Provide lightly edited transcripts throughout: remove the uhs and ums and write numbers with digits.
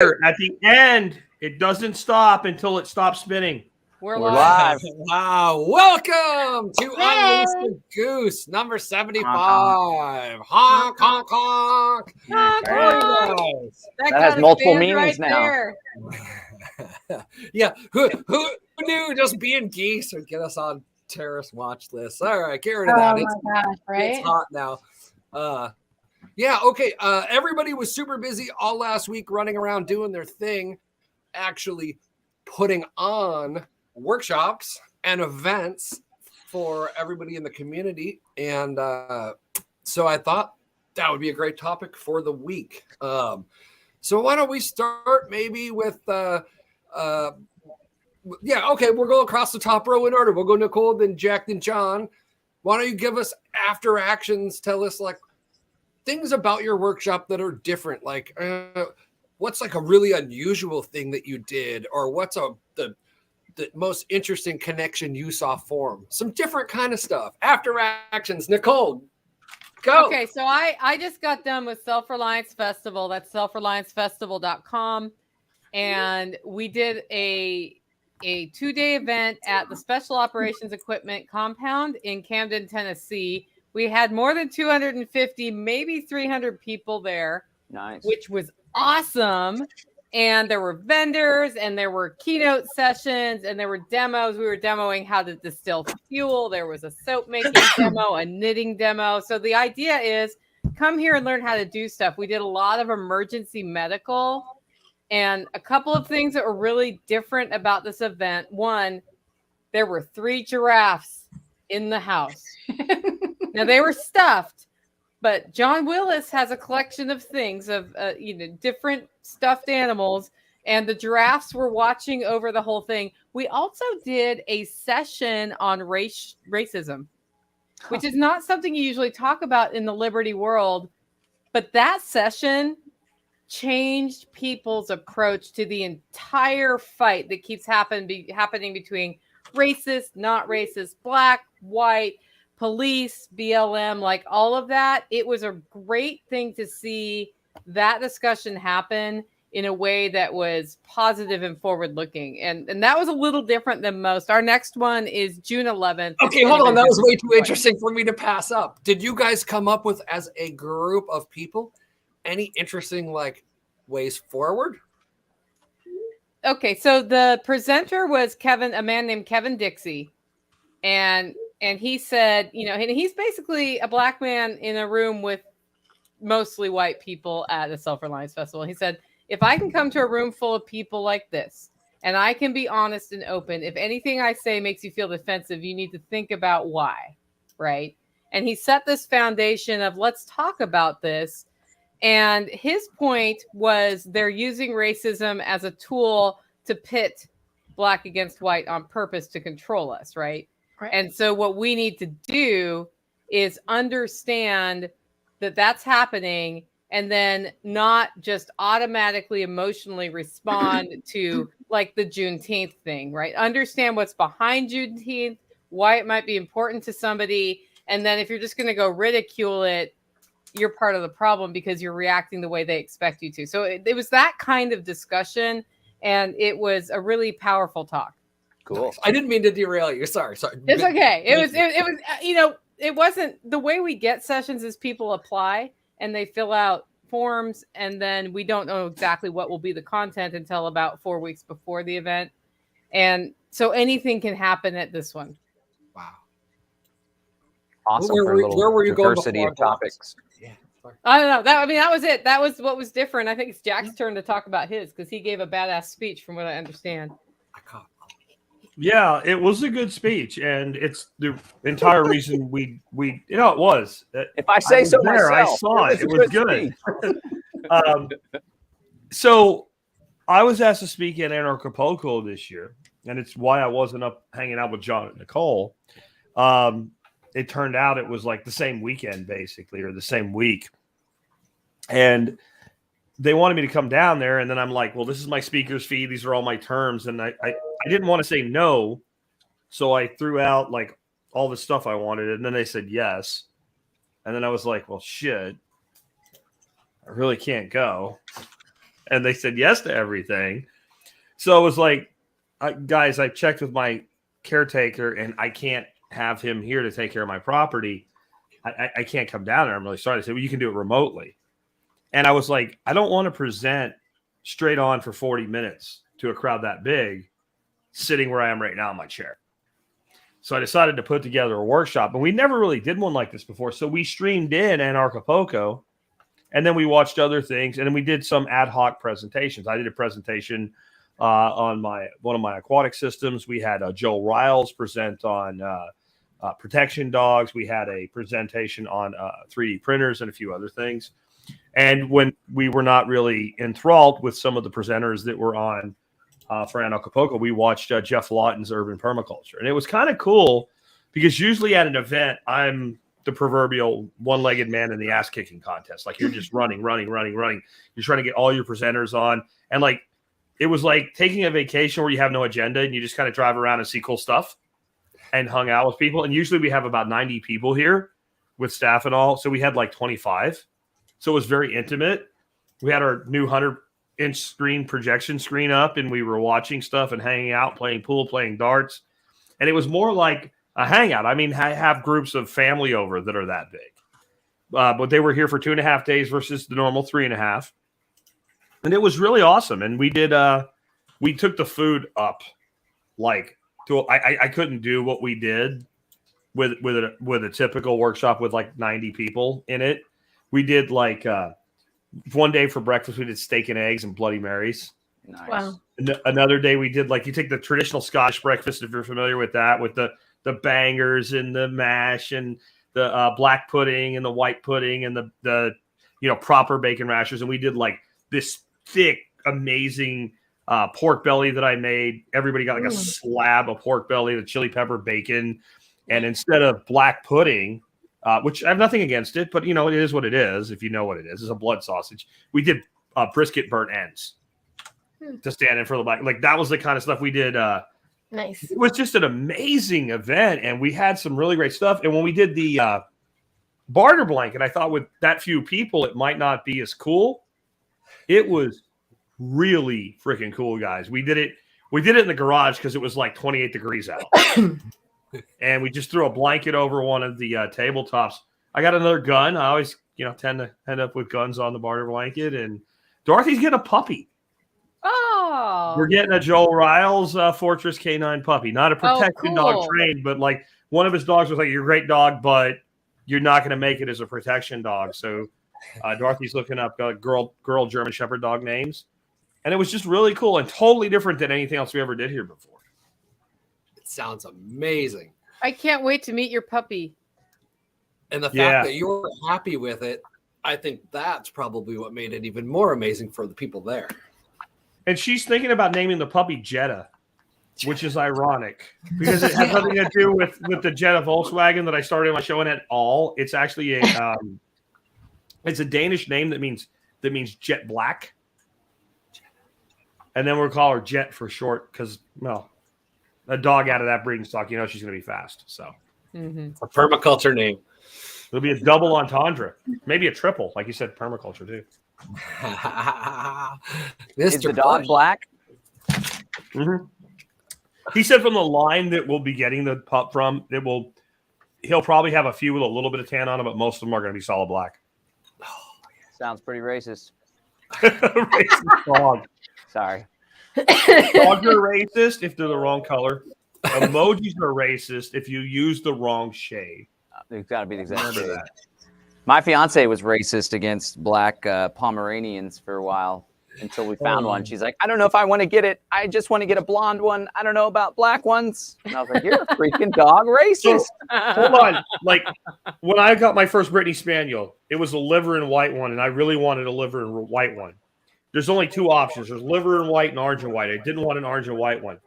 At the end, it doesn't stop until it stops spinning. We're live. Wow. Welcome to Unleash the Goose, number 75. Honk, honk, honk. Very nice. That has multiple meanings now. Yeah. Who knew just being geese would get us on terrorist watch lists? All right, get rid of that. Oh my gosh, right? It's hot now. Yeah, okay. Everybody was super busy all last week running around doing their thing, actually putting on workshops and events for everybody in the community. And so I thought that would be a great topic for the week. So why don't we start maybe with, we'll go across the top row in order. We'll go Nicole, then Jack, then John. Why don't you give us after actions? Tell us like things about your workshop that are different. Like what's like a really unusual thing that you did, or what's the most interesting connection you saw form? Some different kind of stuff. After actions, Nicole, go. Okay, so I just got done with Self-Reliance Festival. That's selfreliancefestival.com. And we did a 2-day event at the Special Operations Equipment Compound in Camden, Tennessee. We had more than 250, maybe 300 people there. Nice. Which was awesome. And there were vendors, and there were keynote sessions, and there were demos. We were demoing how to distill fuel. There was a soap making demo, a knitting demo. So the idea is come here and learn how to do stuff. We did a lot of emergency medical, and a couple of things that were really different about this event. One, there were 3 giraffes in the house. Now they were stuffed, but John Willis has a collection of things of different stuffed animals, and the giraffes were watching over the whole thing. We also did a session on racism, which is not something you usually talk about in the Liberty world, but that session changed people's approach to the entire fight that keeps happening between racist, not racist, black, white, police, BLM, like all of that. It was a great thing to see that discussion happen in a way that was positive and forward looking. And that was a little different than most. Our next one is June 11th. Okay, hold on. That was way too interesting for me to pass up. Did you guys come up with, as a group of people, any interesting like ways forward? Okay, so the presenter was a man named Kevin Dixie. And he said, and he's basically a black man in a room with mostly white people at a Self-Reliance Festival. He said, if I can come to a room full of people like this, and I can be honest and open, if anything I say makes you feel defensive, you need to think about why, right? And he set this foundation of let's talk about this. And his point was they're using racism as a tool to pit black against white on purpose to control us, right? Right. And so what we need to do is understand that that's happening, and then not just automatically emotionally respond to like the Juneteenth thing, right? Understand what's behind Juneteenth, why it might be important to somebody. And then if you're just going to go ridicule it, you're part of the problem because you're reacting the way they expect you to. So it was that kind of discussion, and it was a really powerful talk. Cool. I didn't mean to derail you. Sorry. It's okay. It was, it wasn't the way we get sessions is people apply and they fill out forms, and then we don't know exactly what will be the content until about 4 weeks before the event. And so anything can happen at this one. Wow. Awesome. Where were you going? Diversity of topics. Yeah. I don't know. That was it. That was what was different. I think it's Jack's turn to talk about his because he gave a badass speech from what I understand. I caught. Yeah, it was a good speech, and it's the entire reason we it was. If I say so myself, I saw it. It was good. So I was asked to speak at Anarchapulco this year, and it's why I wasn't up hanging out with John and Nicole. It turned out it was like the same weekend, basically, or the same week, and they wanted me to come down there, and then I'm like, well, this is my speaker's fee. These are all my terms, and I didn't want to say no, so I threw out like all the stuff I wanted, and then they said yes, and then I was like, well, shit, I really can't go. And they said yes to everything. So it was like, guys, I checked with my caretaker and I can't have him here to take care of my property. I can't come down there. I'm really sorry. They said, well, you can do it remotely. And I was like, I don't want to present straight on for 40 minutes to a crowd that big sitting where I am right now in my chair. So I decided to put together a workshop, and we never really did one like this before. So we streamed in Anarchapulco, and then we watched other things, and then we did some ad hoc presentations. I did a presentation on one of my aquatic systems. We had Joel Riles present on protection dogs. We had a presentation on 3D printers and a few other things. And when we were not really enthralled with some of the presenters that were on for Anarchapulco, we watched Jeff Lawton's Urban Permaculture. And it was kind of cool because usually at an event, I'm the proverbial one-legged man in the ass-kicking contest. Like you're just running. You're trying to get all your presenters on. And like, it was like taking a vacation where you have no agenda and you just kind of drive around and see cool stuff and hung out with people. And usually we have about 90 people here with staff and all. So we had like 25. So it was very intimate. We had our new 100-inch screen projection screen up, and we were watching stuff and hanging out, playing pool, playing darts. And it was more like a hangout. I mean, I have groups of family over that are that big. But they were here for 2.5 days versus the normal 3.5. And it was really awesome. And we did, we took the food up like to, I couldn't do what we did with a typical workshop with like 90 people in it. We did like one day for breakfast, we did steak and eggs and Bloody Marys. Nice. Wow. Another day we did like, you take the traditional Scottish breakfast, if you're familiar with that, with the bangers and the mash and the black pudding and the white pudding and the proper bacon rashers. And we did like this thick, amazing pork belly that I made. Everybody got like a slab of pork belly, the chili pepper bacon. And instead of black pudding, which I have nothing against it, but, it is what it is. If you know what it is, it's a blood sausage. We did brisket burnt ends to stand in for the black. Like that was the kind of stuff we did. Nice. It was just an amazing event, and we had some really great stuff. And when we did the barter blanket, I thought with that few people, it might not be as cool. It was really freaking cool, guys. We did it in the garage because it was like 28 degrees out. And we just threw a blanket over one of the tabletops. I got another gun. I always, tend to end up with guns on the barter blanket. And Dorothy's getting a puppy. Oh. We're getting a Joel Riles Fortress K9 puppy. Not a protection dog cool. trained, but like one of his dogs was like, you're a great dog, but you're not going to make it as a protection dog. So Dorothy's looking up girl German Shepherd dog names. And it was just really cool and totally different than anything else we ever did here before. Sounds amazing. I can't wait to meet your puppy. And the fact that you were happy with it, I think that's probably what made it even more amazing for the people there. And she's thinking about naming the puppy Jetta, which is ironic because it has nothing to do with the Jetta Volkswagen that I started my show in at all. It's actually it's a Danish name that means jet black. And then we'll call her Jet for short because, well, a dog out of that breeding stock, she's going to be fast. So A permaculture name. It'll be a double entendre, maybe a triple, like you said, permaculture too. Is the dog black? Mm-hmm. He said from the line that we'll be getting the pup from, he'll probably have a few with a little bit of tan on them, but most of them are going to be solid black. Sounds pretty racist. Racist dog. Sorry. Dogs are racist if they're the wrong color. Emojis are racist if you use the wrong shade. They've got to be the exact shade. My fiance was racist against black Pomeranians for a while until we found one. She's like, I don't know if I want to get it. I just want to get a blonde one. I don't know about black ones. And I was like, you're a freaking dog racist. Hold on. Like when I got my first Brittany Spaniel, it was a liver and white one, and I really wanted a liver and white one. There's only two options. There's liver and white and orange and white. I didn't want an orange and white one.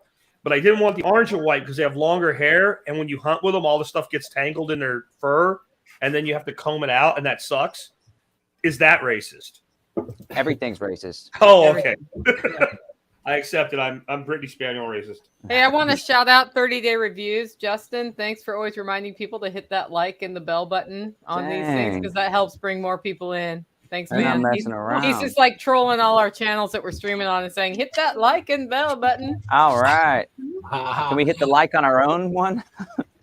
But I didn't want the orange and white because they have longer hair, and when you hunt with them, all the stuff gets tangled in their fur, and then you have to comb it out, and that sucks. Is that racist? Everything's racist. Oh, okay. I accept it. I'm Brittany Spaniel racist. Hey, I want to shout out 30-day reviews. Justin, thanks for always reminding people to hit that like and the bell button on these things because that helps bring more people in. Thanks, They're not man. messing around. He's just like trolling all our channels that we're streaming on and saying, hit that like and bell button. All right. Can we hit the like on our own one?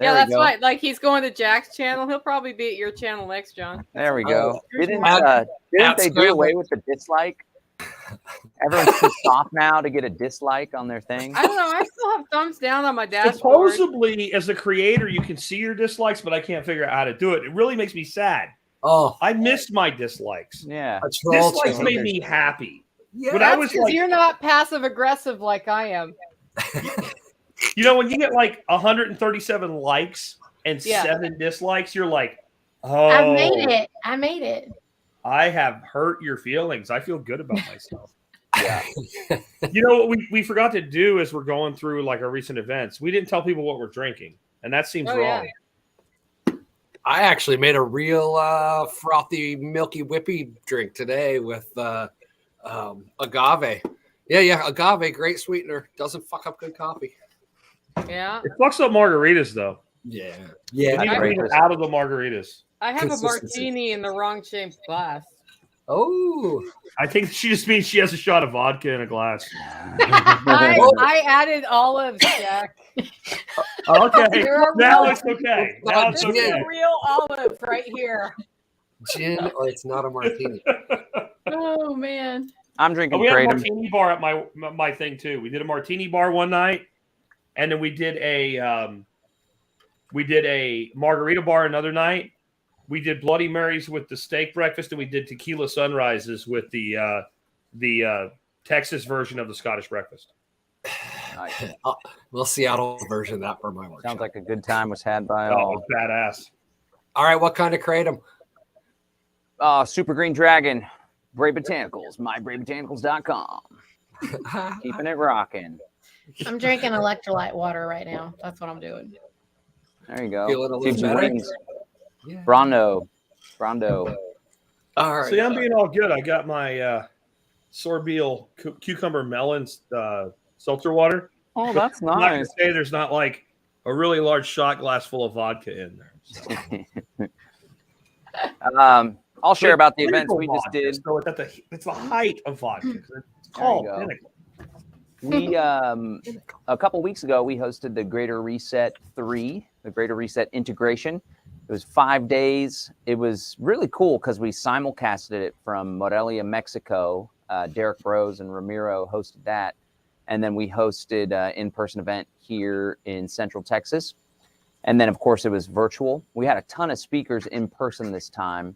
Yeah, we that's go. right. Like he's going to Jack's channel. He'll probably be at your channel next, John. There we go. Didn't At they do away with the dislike? Everyone's too soft now to get a dislike on their thing. I don't know. I still have thumbs down on my dashboard. Supposedly, as a creator, you can see your dislikes, but I can't figure out how to do it. It really makes me sad. Oh, I missed my dislikes. Yeah. a troll Dislikes channel. made me happy. Yeah, When I That's was because like, you're not passive aggressive like I am. you know, when you get like 137 likes and Yeah. 7 dislikes, you're like, oh, I made it. I made it. I have hurt your feelings. I feel good about myself. Yeah. You know what we forgot to do as we're going through like our recent events? We didn't tell people what we're drinking, and that seems wrong. Yeah. I actually made a real frothy, milky, whippy drink today with agave. Yeah, agave, great sweetener. Doesn't fuck up good coffee. Yeah. It fucks up margaritas though. Yeah. You That's need to great. get it out of the margaritas. I have a Consistency. martini in the wrong shaped glass. Oh. I think she just means she has a shot of vodka in a glass. I added olives, Jack. Okay, You're a now real- it's okay. Now it's This is okay. a real olive right here. Gin or it's not a martini. Oh man. I'm drinking We had a Kratom. martini bar at my thing too. We did a martini bar one night, and then we did a margarita bar another night. We did Bloody Marys with the steak breakfast, and we did tequila sunrises with the Texas version of the Scottish breakfast. Nice. We'll Seattle version of that for my work. Sounds like a good time was had by Oh, all. badass! All right, what kind of kratom? Super Green Dragon, Brave Botanicals, mybravebotanicals.com. Keeping it rocking. I'm drinking electrolyte water right now. That's what I'm doing. There you go. Feeling a little Keeps you better? wings. Yeah. Brondo. All right. See, I'm being all good. I got my Sorbeal cucumber melon seltzer water. Oh, that's I'm not gonna nice. say there's not like a really large shot glass full of vodka in there. So. I'll share about the Pinnacle events we just vodka, did. So it's the height of vodka. It's There called you go. Pinnacle. We a couple weeks ago we hosted the Greater Reset 3, the Greater Reset integration. It was 5 days. It was really cool because we simulcasted it from Morelia, Mexico. Derek Rose and Ramiro hosted that, and then we hosted an in-person event here in Central Texas. And then, of course, it was virtual. We had a ton of speakers in person this time,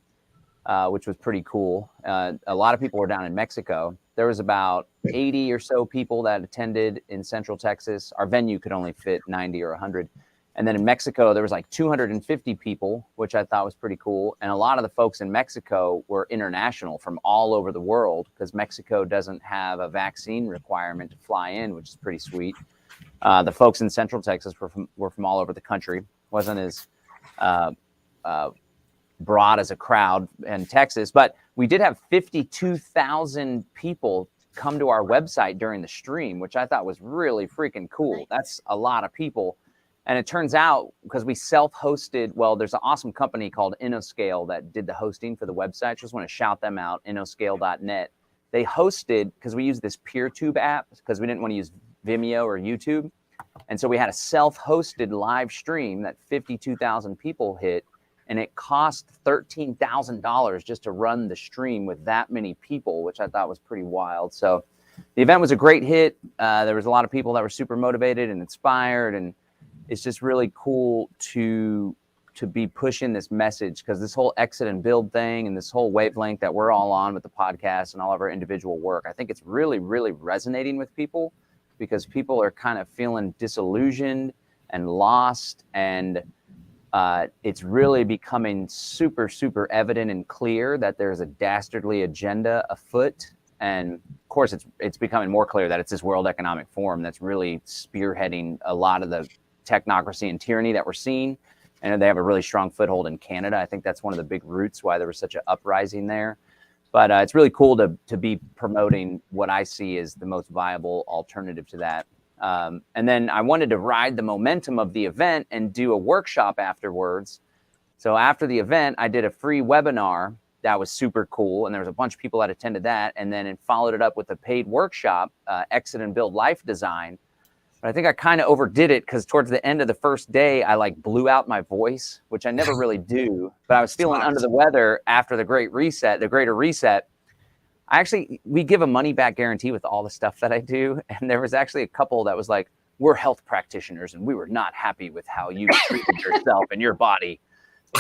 which was pretty cool. A lot of people were down in Mexico. There was about 80 or so people that attended in Central Texas. Our venue could only fit 90 or 100. And then in Mexico, there was like 250 people, which I thought was pretty cool. And a lot of the folks in Mexico were international from all over the world because Mexico doesn't have a vaccine requirement to fly in, which is pretty sweet. The folks in Central Texas were from all over the country. Wasn't as broad as a crowd in Texas, but we did have 52,000 people come to our website during the stream, which I thought was really freaking cool. That's a lot of people. And it turns out, because we self-hosted, well, there's an awesome company called InnoScale that did the hosting for the website. Just want to shout them out, innoscale.net. They hosted, because we used this PeerTube app, because we didn't want to use Vimeo or YouTube. And so we had a self-hosted live stream that 52,000 people hit, and it cost $13,000 just to run the stream with that many people, which I thought was pretty wild. So the event was a great hit. There was a lot of people that were super motivated and inspired, and it's just really cool to be pushing this message, because this whole exit and build thing and this whole wavelength that we're all on with the podcast and all of our individual work, I think it's really, really resonating with people, because people are kind of feeling disillusioned and lost, and it's really becoming super, super evident and clear that there's a dastardly agenda afoot. And of course, it's becoming more clear that it's this World Economic Forum that's really spearheading a lot of the technocracy and tyranny that we're seeing. And they have a really strong foothold in Canada. I think that's one of the big roots why there was such an uprising there. But it's really cool to be promoting what I see as the most viable alternative to that. And then I wanted to ride the momentum of the event and do a workshop afterwards. So after the event, I did a free webinar that was super cool. And there was a bunch of people that attended that. And then followed it up with a paid workshop, Exit and Build Life Design. But I think I kind of overdid it because towards the end of the first day, I like blew out my voice, which I never really do. But I was feeling under the weather after the greater reset. We give a money back guarantee with all the stuff that I do. And there was actually a couple that was like, we're health practitioners and we were not happy with how you treated yourself and your body.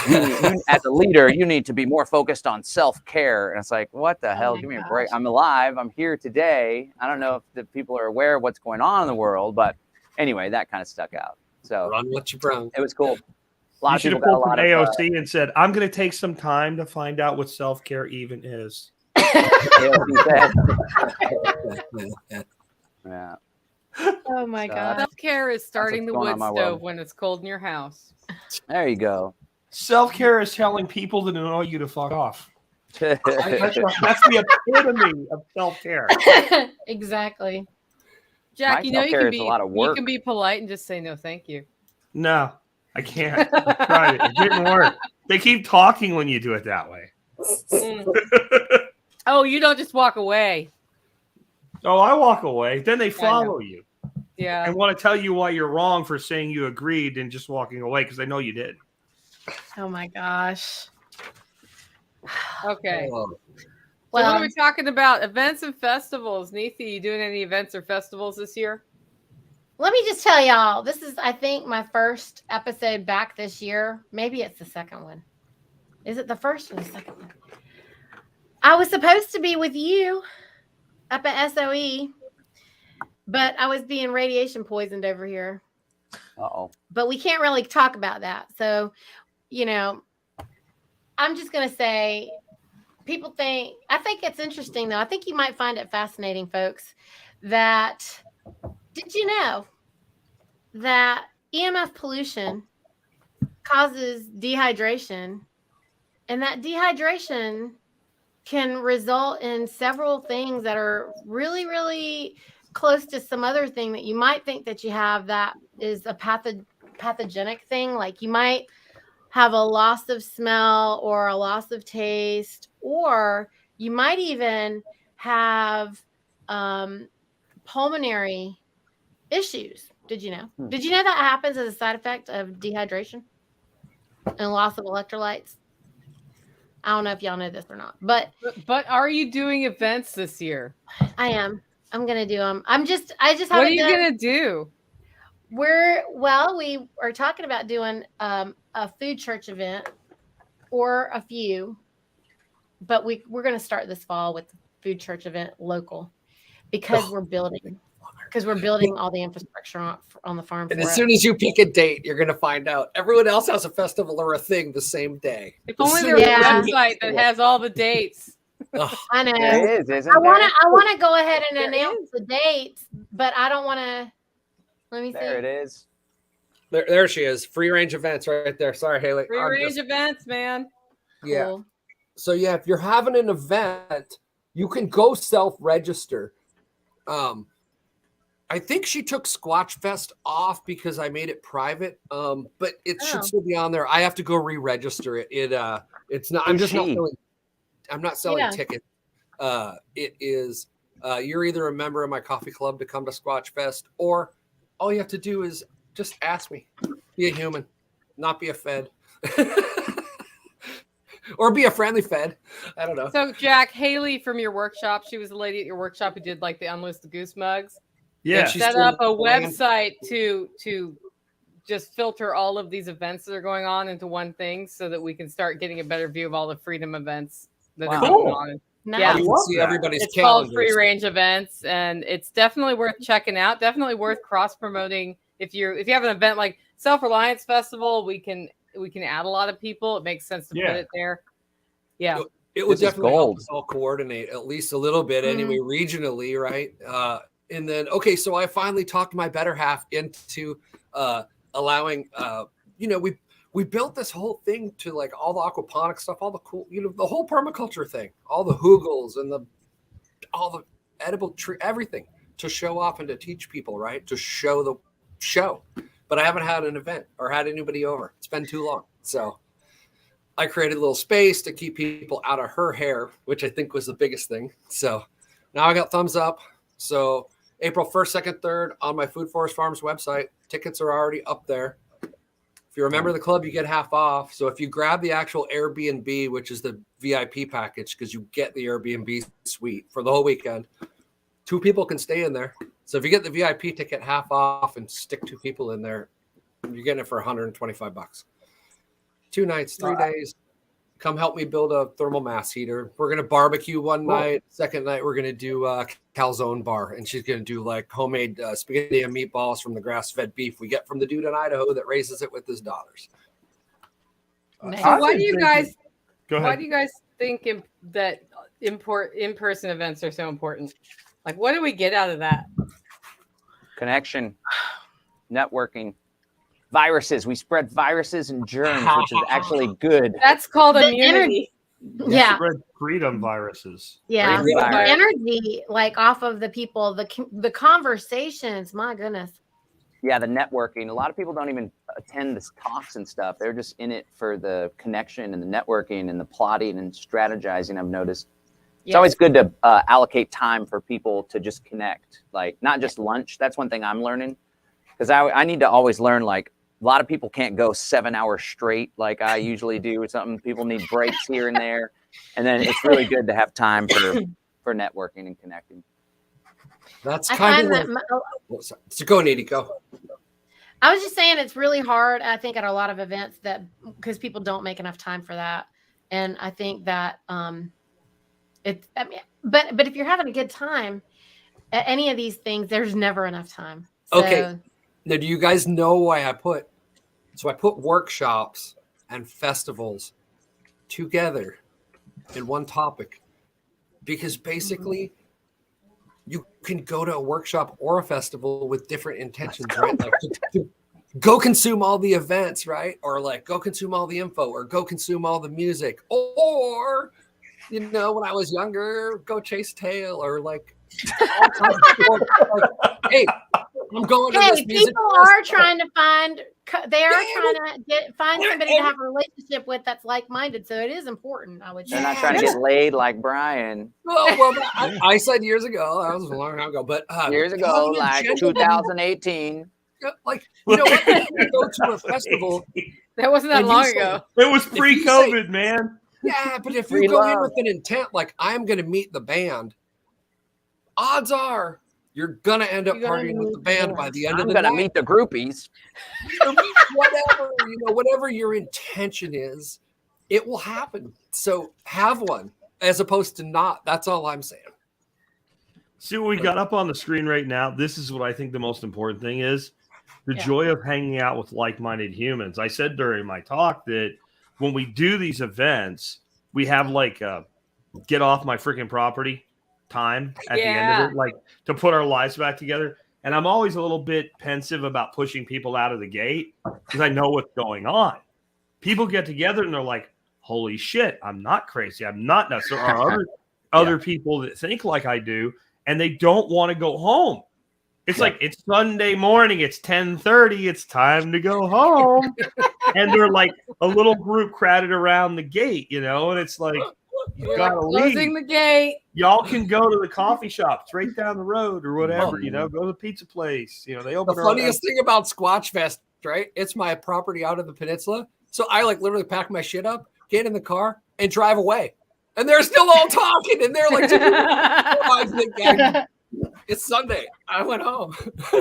You, as a leader, you need to be more focused on self-care. And it's like, what the hell? Give me a break. I'm alive. I'm here today. I don't know if the people are aware of what's going on in the world, but anyway, that kind of stuck out. So run what you brung. It was cool. A You lot of should people have got a pulled lot from of AOC and said, I'm going to take some time to find out what self-care even is. Yeah. Oh my God. Self-care is starting the what's going wood on in my stove world. when it's cold in your house. There you go. Self-care is telling people that annoy you to fuck off. That's the epitome of self-care. Exactly. Jack, My you know you self-care can is a be lot of work. you can be polite and just say no, thank you. No, I can't. I tried it. It didn't work. They keep talking when you do it that way. Oh, you don't just walk away. Oh, I walk away. Then they follow you Yeah. and want to tell you why you're wrong for saying you agreed and just walking away because they know you did. Oh my gosh. Okay. Oh, So what Well, are we talking about? Events and festivals. Neethi, you doing any events or festivals this year? let me just tell y'all, this is, I think, my first episode back this year. Maybe it's the second one. Is it the first or the second one? I was supposed to be with you up at SOE, but I was being radiation poisoned over here. Uh-oh. But we can't really talk about that. So, I'm just going to say, I think it's interesting though. I think you might find it fascinating, folks, that did you know that EMF pollution causes dehydration, and that dehydration can result in several things that are really, really close to some other thing that you might think that you have that is a pathogenic thing. Like you might have a loss of smell or a loss of taste, or you might even have pulmonary issues. Did you know? Did you know that happens as a side effect of dehydration and loss of electrolytes? I don't know if y'all know this or not, but are you doing events this year? I am. I'm gonna do them. I just What are you gonna do? We are talking about doing a food church event or a few, but we're going to start this fall with the food church event local because we're building all the infrastructure on the farm. And as soon as you pick a date, you're going to find out everyone else has a festival or a thing the same day. If only there was a website that has all the dates. I know. There is, isn't I want there? to go ahead and announce the dates, but I don't want to. Let me see. There it is. There she is. Free range events right there. Sorry, Haley. Free range events, man. Yeah. Cool. So yeah, if you're having an event, you can go self-register. I think she took Squatch Fest off because I made it private. But it should still be on there. I have to go re-register it. It's not. I'm just not selling. I'm not selling tickets. It is. You're either a member of my coffee club to come to Squatch Fest, or all you have to do is just ask me. Be a human, not be a fed. Or be a friendly fed. I don't know. So, Jack, Haley from your workshop, she was the lady at your workshop who did like the Unloose the Goose mugs. Yeah. Set up a website to just filter all of these events that are going on into one thing so that we can start getting a better view of all the freedom events that are going on. Nice. Yeah, you can see everybody's it's calendars. called Free Range Events, and it's definitely worth checking out. Definitely worth cross promoting. If you have an event like Self Reliance Festival, we can add a lot of people. It makes sense to put it there. Yeah, it would definitely help gold. us all coordinate at least a little bit anyway, regionally, right? And then so I finally talked my better half into allowing we built this whole thing to like all the aquaponics stuff, all the cool, the whole permaculture thing, all the hugels and all the edible tree, everything to show off and to teach people, right? To show the show. But I haven't had an event or had anybody over. It's been too long. So I created a little space to keep people out of her hair, which I think was the biggest thing. So now I got thumbs up. So April 1st, 2nd, 3rd on my Food Forest Farms website. Tickets are already up there. If you're a member of the club, you get half off. So if you grab the actual Airbnb, which is the VIP package, because you get the Airbnb suite for the whole weekend, 2 people can stay in there. So if you get the VIP ticket half off and stick 2 people in there, you're getting it for $125. 2 nights, 3 days. Come help me build a thermal mass heater. We're going to barbecue one night. Second night, we're going to do a calzone bar. And she's going to do like homemade spaghetti and meatballs from the grass-fed beef we get from the dude in Idaho that raises it with his daughters. So why do you guys Go ahead. Why do you guys think that in-person events are so important? Like, what do we get out of that? Connection, networking, viruses. We spread viruses and germs, which is actually good. That's called The immunity. Yeah. Spread freedom viruses. Yeah. Freedom The virus. energy, like off of the people, the conversations, my goodness. Yeah, the networking. A lot of people don't even attend the talks and stuff. They're just in it for the connection and the networking and the plotting and strategizing, I've noticed. It's always good to allocate time for people to just connect, like not just lunch. That's one thing I'm learning, because I need to always learn, like, a lot of people can't go 7 hours straight like I usually do or something. People need breaks here and there. And then it's really good to have time for networking and connecting. That's I kind find of that so go, Needy, go. I was just saying it's really hard, I think, at a lot of events that because people don't make enough time for that. And I think that but if you're having a good time at any of these things, there's never enough time. So, Okay. Now, do you guys know why I put workshops and festivals together in one topic? Because basically you can go to a workshop or a festival with different intentions, right? Like to go consume all the events, right? Or like go consume all the info or go consume all the music. Or, you know, when I was younger, go chase tail or like, all kinds of people, like, hey, I'm going to this music people festival. are trying to find trying to find somebody to have a relationship with that's like-minded. So it is important, I would say. They're not trying to get laid like Brian. Well, I said years ago, that was a long time ago, but Years ago, having a like genuine- 2018. like, you know what? If you go to a festival, That wasn't that and you long say- ago. It was you pre-COVID, man. yeah, but if Free you go in love. with an intent, like I'm going to meet the band, odds are you're going to end up You're gonna partying with meet the the band band. by the end I'm of the going to night. meet the groupies. whatever your intention is, it will happen. So have one as opposed to not. That's all I'm saying. See what we got up on the screen right now? This is what I think the most important thing is. The joy of hanging out with like-minded humans. I said during my talk that when we do these events, we have like get off my freaking property time at the end of it, like to put our lives back together. And I'm always a little bit pensive about pushing people out of the gate because I know what's going on. People get together and they're like, holy shit, I'm not crazy. I'm not nuts. There are other people that think like I do, and they don't want to go home. It's like it's Sunday morning, it's 10:30, it's time to go home. And they're like a little group crowded around the gate, you know, and it's like you gotta Closing leave. the gate. Y'all can go to the coffee shop straight down the road or whatever, you know, go to the pizza place. You know, they open The funniest thing about Squatch Fest, right? It's my property out of the peninsula. So I like literally pack my shit up, get in the car, and drive away. And they're still all talking, and they're like, it's Sunday. I went home.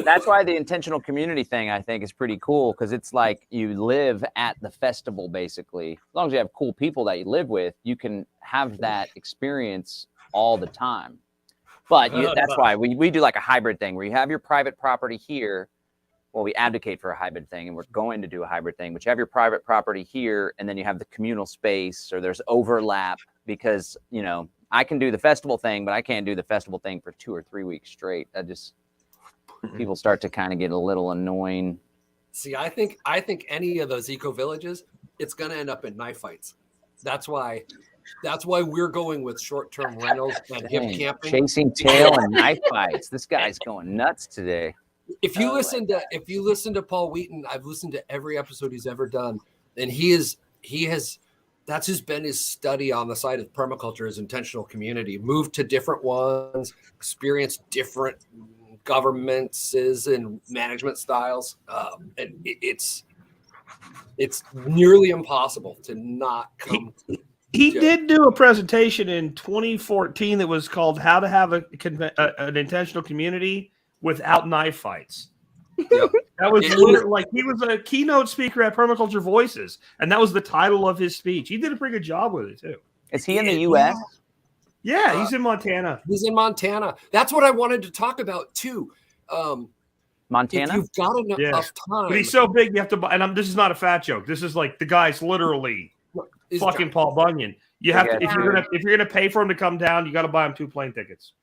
That's why the intentional community thing, I think, is pretty cool, because it's like you live at the festival, basically. As long as you have cool people that you live with, you can have that experience all the time. But that's why we do like a hybrid thing where you have your private property here. Well, we advocate for a hybrid thing, and we're going to do a hybrid thing, but you have your private property here, and then you have the communal space, or there's overlap, because, you know, I can do the festival thing, but I can't do the festival thing for 2 or 3 weeks straight. People start to kind of get a little annoying. See, I think any of those eco villages, it's going to end up in knife fights. That's why we're going with short-term rentals and hip camping. Chasing tail and knife fights. This guy's going nuts today. If you listen to Paul Wheaton, I've listened to every episode he's ever done, and he has that's just been his study on the side of permaculture is intentional community. Moved to different ones, experienced different governments and management styles. And it's nearly impossible to not come. He did do a presentation in 2014 that was called "How to Have an Intentional Community Without Knife Fights." Yep. That was literally like he was a keynote speaker at Permaculture Voices, and that was the title of his speech. He did a pretty good job with it too. Is he in the U.S.? Yeah, he's in Montana. He's in Montana. That's what I wanted to talk about too. Montana? If you've got enough time. But he's so big, you have to buy. And this is not a fat joke. This is like the guy's literally fucking Paul Bunyan. You have to if you're gonna pay for him to come down, you got to buy him 2 plane tickets.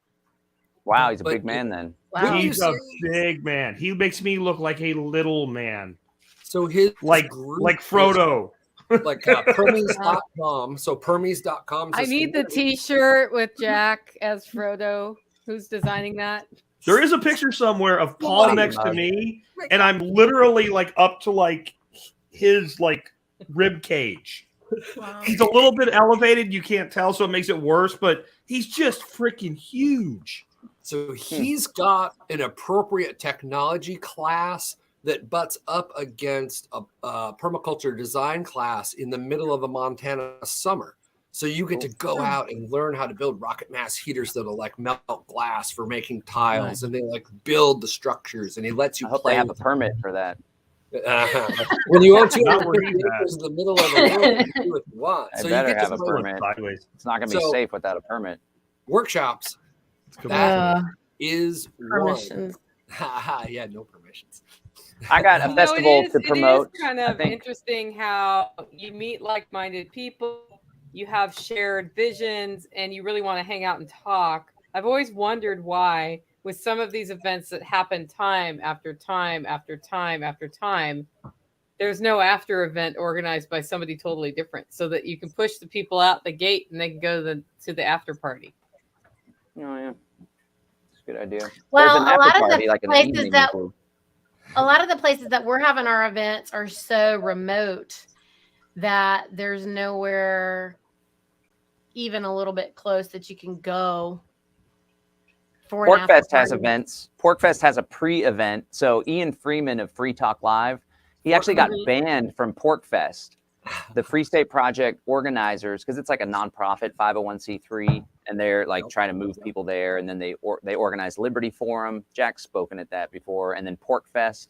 Wow, he's a big man then. Wow. He's a big man. He makes me look like a little man. So his like Frodo. Like Permies.com. So Permies.com. I need the T-shirt with Jack as Frodo. Who's designing that? There is a picture somewhere of Paul next to me, and I'm literally like up to like his like rib cage. Wow. He's a little bit elevated. You can't tell, so it makes it worse. But he's just freaking huge. So he's got an appropriate technology class that butts up against a permaculture design class in the middle of a Montana summer. So you get to go out and learn how to build rocket mass heaters that'll like melt glass for making tiles, and they like build the structures, and he lets you. I hope they have a permit for that. When you own 250 acres in the middle of the world, you do what you want. I So better you get have to a learn permit. Sideways. It's not going to be safe without a permit. workshops. That is Permissions. one. Yeah, no permissions. I got a festival to promote. It is kind of interesting how you meet like-minded people, you have shared visions, and you really want to hang out and talk. I've always wondered why, with some of these events that happen time after time after time after time, there's no after event organized by somebody totally different, so that you can push the people out the gate and they can go to the after party. Oh yeah, it's a good idea. Well, There's an a lot after of party, the like an places evening that usually. a lot of the places that we're having our events are so remote that there's nowhere even a little bit close that you can go for an after PorkFest has party. events. PorkFest has a pre-event. So Ian Freeman of Free Talk Live, he actually got banned from PorkFest. The Free State Project organizers, because it's like a nonprofit 501c3, and they're like trying to move people there, and then they organize Liberty Forum. Jack's spoken at that before, and then PorkFest.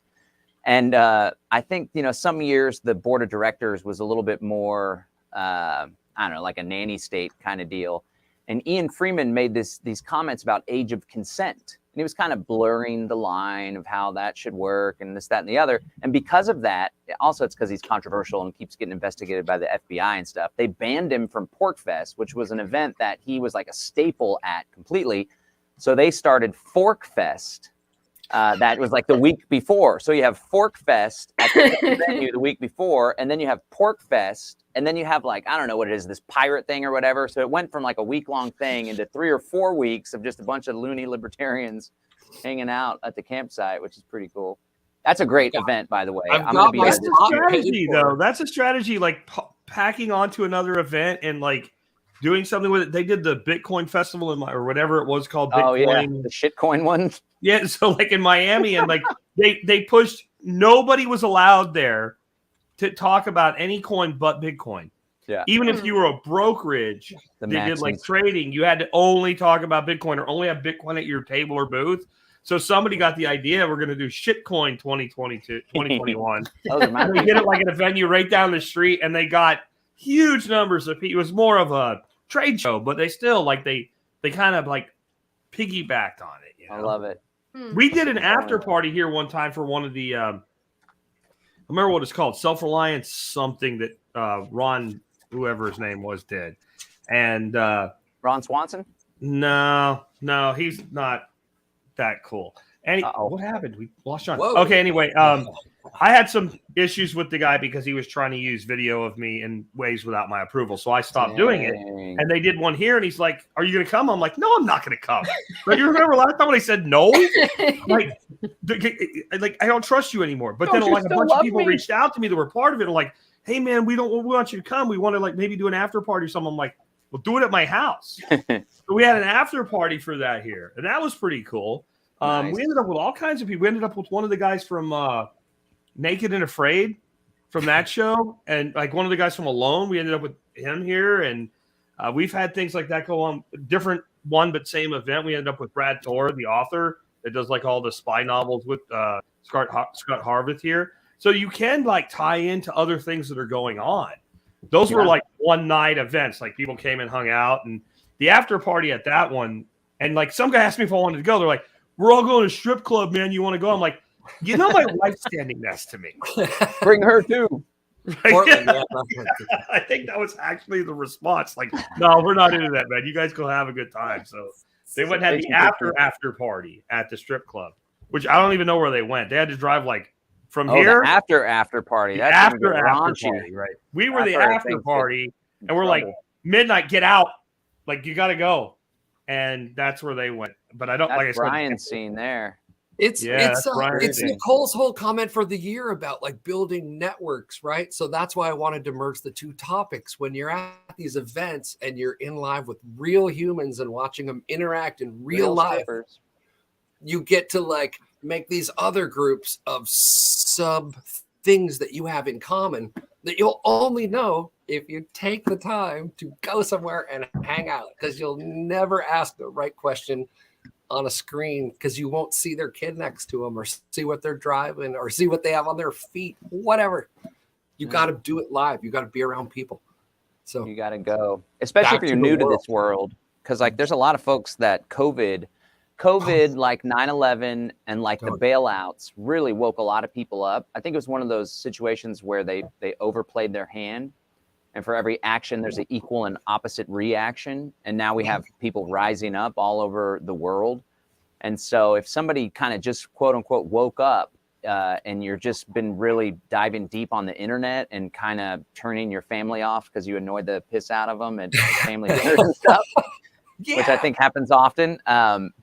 And I think some years the board of directors was a little bit more I don't know, like a nanny state kind of deal. And Ian Freeman made these comments about age of consent. And he was kind of blurring the line of how that should work and this, that, and the other. And because of that, also it's because he's controversial and keeps getting investigated by the FBI and stuff. They banned him from PorkFest, which was an event that he was like a staple at completely. So they started ForkFest. That was like the week before. So you have ForkFest at the venue the week before, and then you have PorkFest, and then you have like, I don't know what it is, this pirate thing or whatever. So it went from like a week-long thing into 3 or 4 weeks of just a bunch of loony libertarians hanging out at the campsite, which is pretty cool. That's a great event, by the way. I'm going to be That's a strategy, though. That's a strategy, like packing onto another event and like doing something with it. They did the Bitcoin festival or whatever it was called. Bitcoin. Oh yeah, the shitcoin one. Yeah, so like in Miami, and like they pushed. Nobody was allowed there to talk about any coin but Bitcoin. Yeah. Even if you were a brokerage, they did like trading. You had to only talk about Bitcoin or only have Bitcoin at your table or booth. So somebody got the idea we're going to do shitcoin 2021. And they did it like at a venue right down the street, and they got huge numbers of people. It was more of a trade show, but they still like they kind of like piggybacked on it. I love it. We did an after party here one time for one of the I remember what it's called, Self-Reliance something that Ron, whoever his name was, did. And Ron Swanson? No, he's not that cool. And Uh-oh. what happened? We lost John. Whoa. Okay, anyway, I had some issues with the guy because he was trying to use video of me in ways without my approval. So I stopped doing it. Dang. And they did one here, and he's like, "Are you going to come?" I'm like, "No, I'm not going to come." But you remember last time when I said no? Like I don't trust you anymore. But Don't then you like a still bunch of love people me? reached out to me that were part of it. Like, "Hey man, we want you to come. We want to like maybe do an after party or something." I'm like, "Well, do it at my house." So we had an after party for that here, and that was pretty cool. Nice. We ended up with all kinds of people. We ended up with one of the guys from Naked and Afraid from that show, and like one of the guys from Alone. We ended up with him here, and we've had things like that go on. Different one, but same event. We ended up with Brad Torr, the author that does like all the spy novels with Scott Harvith here. So you can like tie into other things that are going on. Those were like one night events. Like people came and hung out, and the after party at that one. And like some guy asked me if I wanted to go. They're like, "We're all going to a strip club, man. You want to go?" I'm like, "You know, my wife's standing next to me." Bring her too. Right? Portland, yeah. I think that was actually the response. Like, "No, we're not into that, man. You guys go have a good time." So they went and had the after party at the strip club, which I don't even know where they went. They had to drive like from here The after party. the That's after raunchy. party, right? We were the After after things party, get and we're like, trouble. midnight, get out. Like, you got to go. And that's where they went. But I don't, That's like I said, Brian's scene there. It's Yeah, that's Brian's thing. Nicole's whole comment for the year about like building networks, right? So that's why I wanted to merge the two topics. When you're at these events and you're in live with real humans and watching them interact in real life, strippers. you get to like make these other groups of sub things that you have in common that you'll only know if you take the time to go somewhere and hang out, because you'll never ask the right question on a screen because you won't see their kid next to them or see what they're driving or see what they have on their feet, whatever. You got to do it live. You got to be around people. So You got to go, especially Back if you're to the new to world. this world, because like there's a lot of folks that COVID, like 9/11 and like the bailouts really woke a lot of people up. I think it was one of those situations where they overplayed their hand, and for every action there's an equal and opposite reaction, and now we have people rising up all over the world. And so if somebody kind of just quote unquote woke up and you're just been really diving deep on the internet and kind of turning your family off because you annoyed the piss out of them and family dinners and stuff, which I think happens often.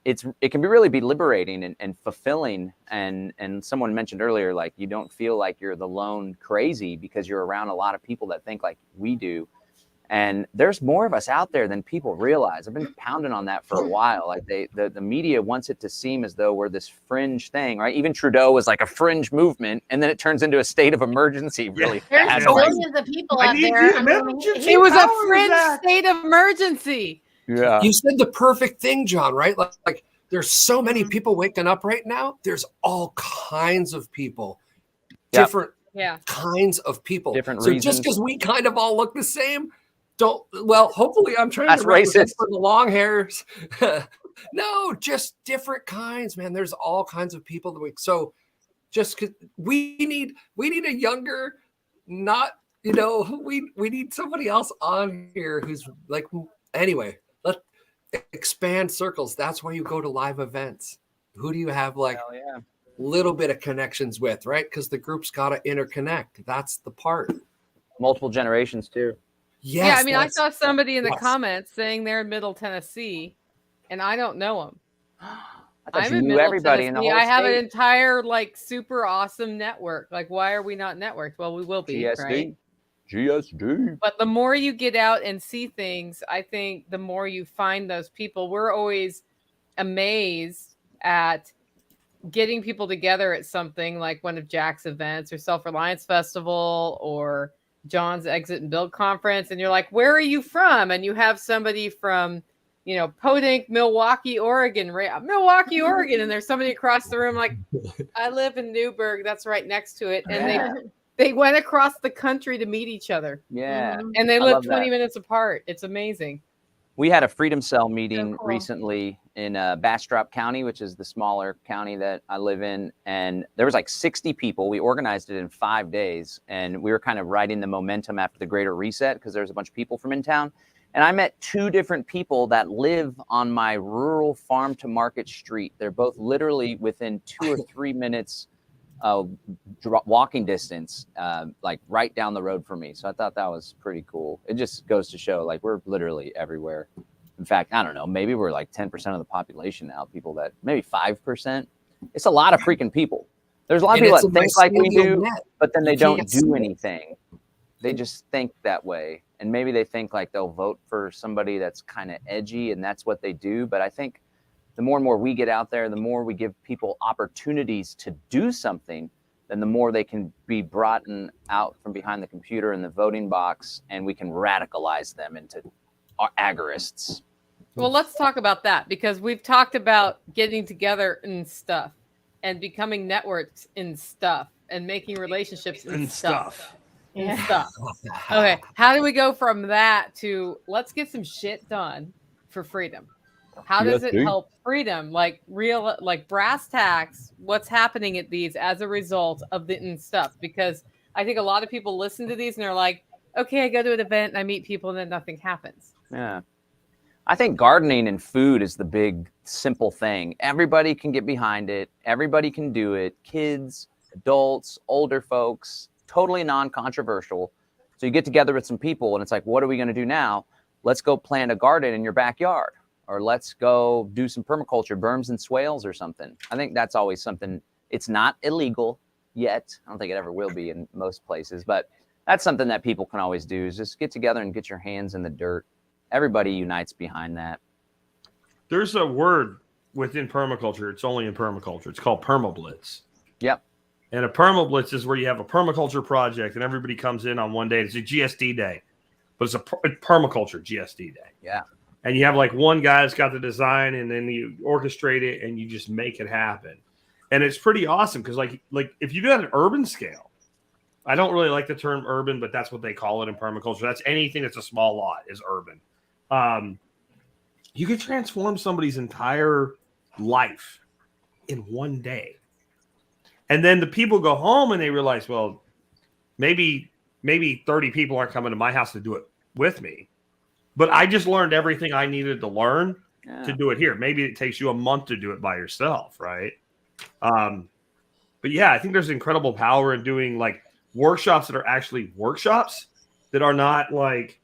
It can really be liberating and fulfilling. And someone mentioned earlier, like, you don't feel like you're the lone crazy because you're around a lot of people that think like we do. And there's more of us out there than people realize. I've been pounding on that for a while. Like the media wants it to seem as though we're this fringe thing, right? Even Trudeau was like a fringe movement, and then it turns into a state of emergency really There's fast. millions of people out there. I mean, It was a fringe state of emergency. Yeah. You said the perfect thing, John, right? Like there's so many people waking up right now. There's all kinds of people, different kinds of people. Different so reasons. just because we kind of all look the same, hopefully I'm trying That's to represent racist. for the long hairs. No, just different kinds, man. There's all kinds of people that just because we need a younger, not, we need somebody else on here who's like, anyway, let's expand circles. That's why you go to live events. Who do you have like little bit of connections with, right? Because the group's got to interconnect. That's the part. Multiple generations too. Yes, yeah, I mean, I saw somebody in the comments saying they're in Middle Tennessee, and I don't know them. I'm in Middle everybody in the Tennessee. whole I have an state. entire like super awesome network. Like, why are we not networked? Well, we will be, right? GSD. But the more you get out and see things, I think the more you find those people. We're always amazed at getting people together at something like one of Jack's events or Self-Reliance Festival or John's Exit and Build Conference. And you're like, where are you from? And you have somebody from, Podink, Milwaukee, Oregon, right? Milwaukee, Oregon. And there's somebody across the room like, I live in Newburgh. That's right next to it. And they went across the country to meet each other. Yeah. And they I live love 20 that. minutes apart. It's amazing. We had a Freedom Cell meeting cool. recently in Bastrop County, which is the smaller county that I live in. And there was like 60 people. We organized it in 5 days. And we were kind of riding the momentum after the Greater Reset because there was a bunch of people from in town. And I met 2 different people that live on my rural farm to market street. They're both literally within 2 or 3 minutes walking distance, like right down the road from me. So I thought that was pretty cool. It just goes to show, like, we're literally everywhere. In fact, I don't know, maybe we're like 10% of the population now, people that maybe 5%. It's a lot of freaking people. There's a lot of people that think like we do, but then they don't do anything. They just think that way. And maybe they think like they'll vote for somebody that's kind of edgy and that's what they do. But I think the more and more we get out there, the more we give people opportunities to do something, then the more they can be brought out from behind the computer in the voting box, and we can radicalize them into agorists. Well, let's talk about that, because we've talked about getting together and stuff and becoming networks in stuff and making relationships in stuff. And stuff. Okay, how do we go from that to let's get some shit done for freedom? How does it help freedom? Like real, like brass tacks, what's happening at these as a result of the stuff? Because I think a lot of people listen to these and they're like, okay, I go to an event and I meet people and then nothing happens. Yeah. I think gardening and food is the big, simple thing. Everybody can get behind it. Everybody can do it. Kids, adults, older folks, totally non-controversial. So you get together with some people and it's like, what are we going to do now? Let's go plant a garden in your backyard, or let's go do some permaculture, berms and swales or something. I think that's always something. It's not illegal yet. I don't think it ever will be in most places, but that's something that people can always do, is just get together and get your hands in the dirt. Everybody unites behind that. There's a word within permaculture. It's only in permaculture. It's called permablitz. Yep. And a permablitz is where you have a permaculture project and everybody comes in on one day. It's a GSD day, but it's a permaculture GSD day. Yeah. And you have like one guy that's got the design, and then you orchestrate it and you just make it happen. And it's pretty awesome because like if you do that at an urban scale, I don't really like the term urban, but that's what they call it in permaculture. That's anything that's a small lot is urban. You could transform somebody's entire life in one day. And then the people go home and they realize, well, maybe 30 people aren't coming to my house to do it with me. But I just learned everything I needed to learn to do it here. Maybe it takes you a month to do it by yourself, right? But yeah, I think there's incredible power in doing like workshops that are actually workshops, that are not like,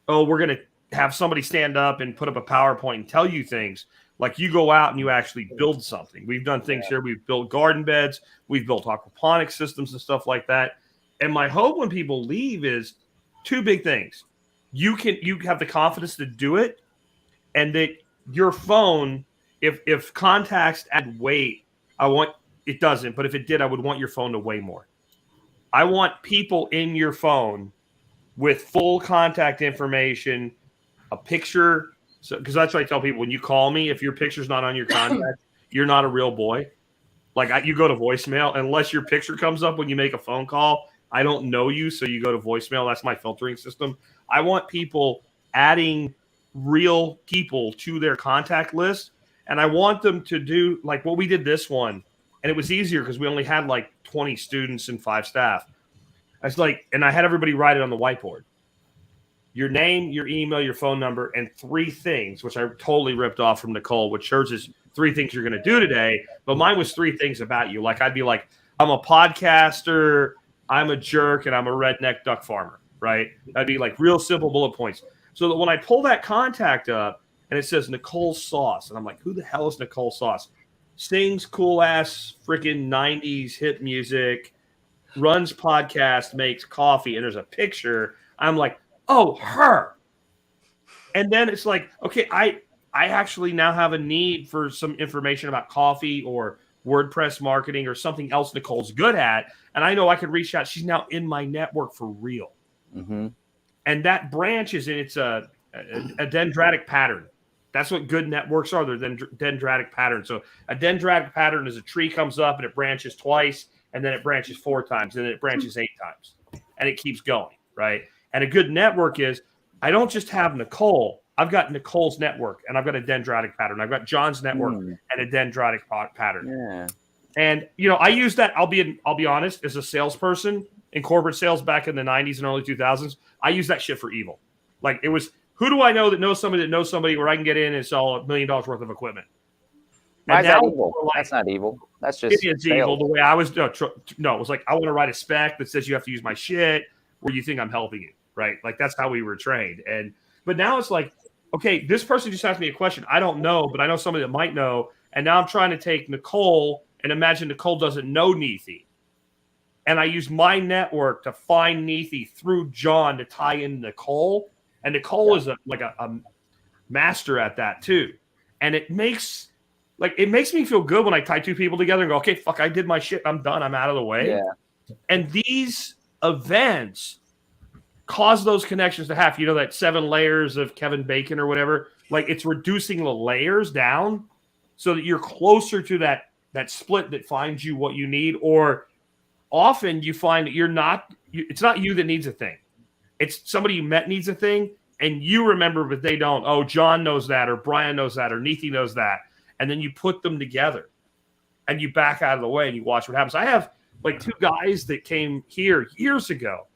oh, we're going to have somebody stand up and put up a PowerPoint and tell you things. Like you go out and you actually build something. We've done things here. We've built garden beds. We've built aquaponics systems and stuff like that. And my hope when people leave is 2 big things. You have the confidence to do it, and that your phone, if contacts add weight, it doesn't, but if it did, I would want your phone to weigh more. I want people in your phone with full contact information, a picture. So, because that's what I tell people, when you call me, if your picture's not on your contact, you're not a real boy. Like you go to voicemail, unless your picture comes up when you make a phone call. I don't know you, so you go to voicemail. That's my filtering system. I want people adding real people to their contact list, and I want them to do like what we did this one. And it was easier because we only had like 20 students and 5 staff. I was like, and I had everybody write it on the whiteboard. Your name, your email, your phone number, and 3 things, which I totally ripped off from Nicole, which hers is 3 things you're going to do today. But mine was 3 things about you. Like I'd be like, I'm a podcaster, I'm a jerk, and I'm a redneck duck farmer, right? That'd be like real simple bullet points. So that when I pull that contact up and it says Nicole Sauce, and I'm like, who the hell is Nicole Sauce? Sings cool ass freaking 90s hit music, runs podcast, makes coffee, and there's a picture. I'm like, oh, her. And then it's like, okay, I actually now have a need for some information about coffee or WordPress marketing or something else Nicole's good at. And I know I can reach out. She's now in my network for real. Mm-hmm. And that branches, and it's a dendritic pattern. That's what good networks are. They're dendritic patterns. So a dendritic pattern is a tree comes up and it branches twice, and then it branches 4 times, and then it branches 8 times, and it keeps going, right? And a good network is, I don't just have Nicole. I've got Nicole's network, and I've got a dendritic pattern. I've got John's network and a dendritic pattern. Yeah. And I use that. I'll be honest, as a salesperson in corporate sales back in the 90s and early 2000s, I used that shit for evil. Like it was who do I know that knows somebody where I can get in and sell $1 million worth of equipment? Why And is that now evil? we're like, That's not evil. That's just it is sales. evil. The way I was, no, it was like, I want to write a spec that says you have to use my shit where you think I'm helping you, right? Like that's how we were trained. But now it's like, okay, this person just asked me a question. I don't know, but I know somebody that might know. And now I'm trying to take Nicole and imagine Nicole doesn't know Neethi. And I use my network to find Neethi through John to tie in Nicole. And Nicole is a master at that too. And it makes me feel good when I tie two people together and go, okay, fuck, I did my shit. I'm done. I'm out of the way. Yeah. And these events cause those connections to have, that 7 layers of Kevin Bacon or whatever. Like it's reducing the layers down so that you're closer to that split that finds you what you need. Or often you find that it's not you that needs a thing. It's somebody you met needs a thing and you remember, but they don't. Oh, John knows that, or Brian knows that, or Neethi knows that. And then you put them together and you back out of the way and you watch what happens. I have like 2 guys that came here years ago.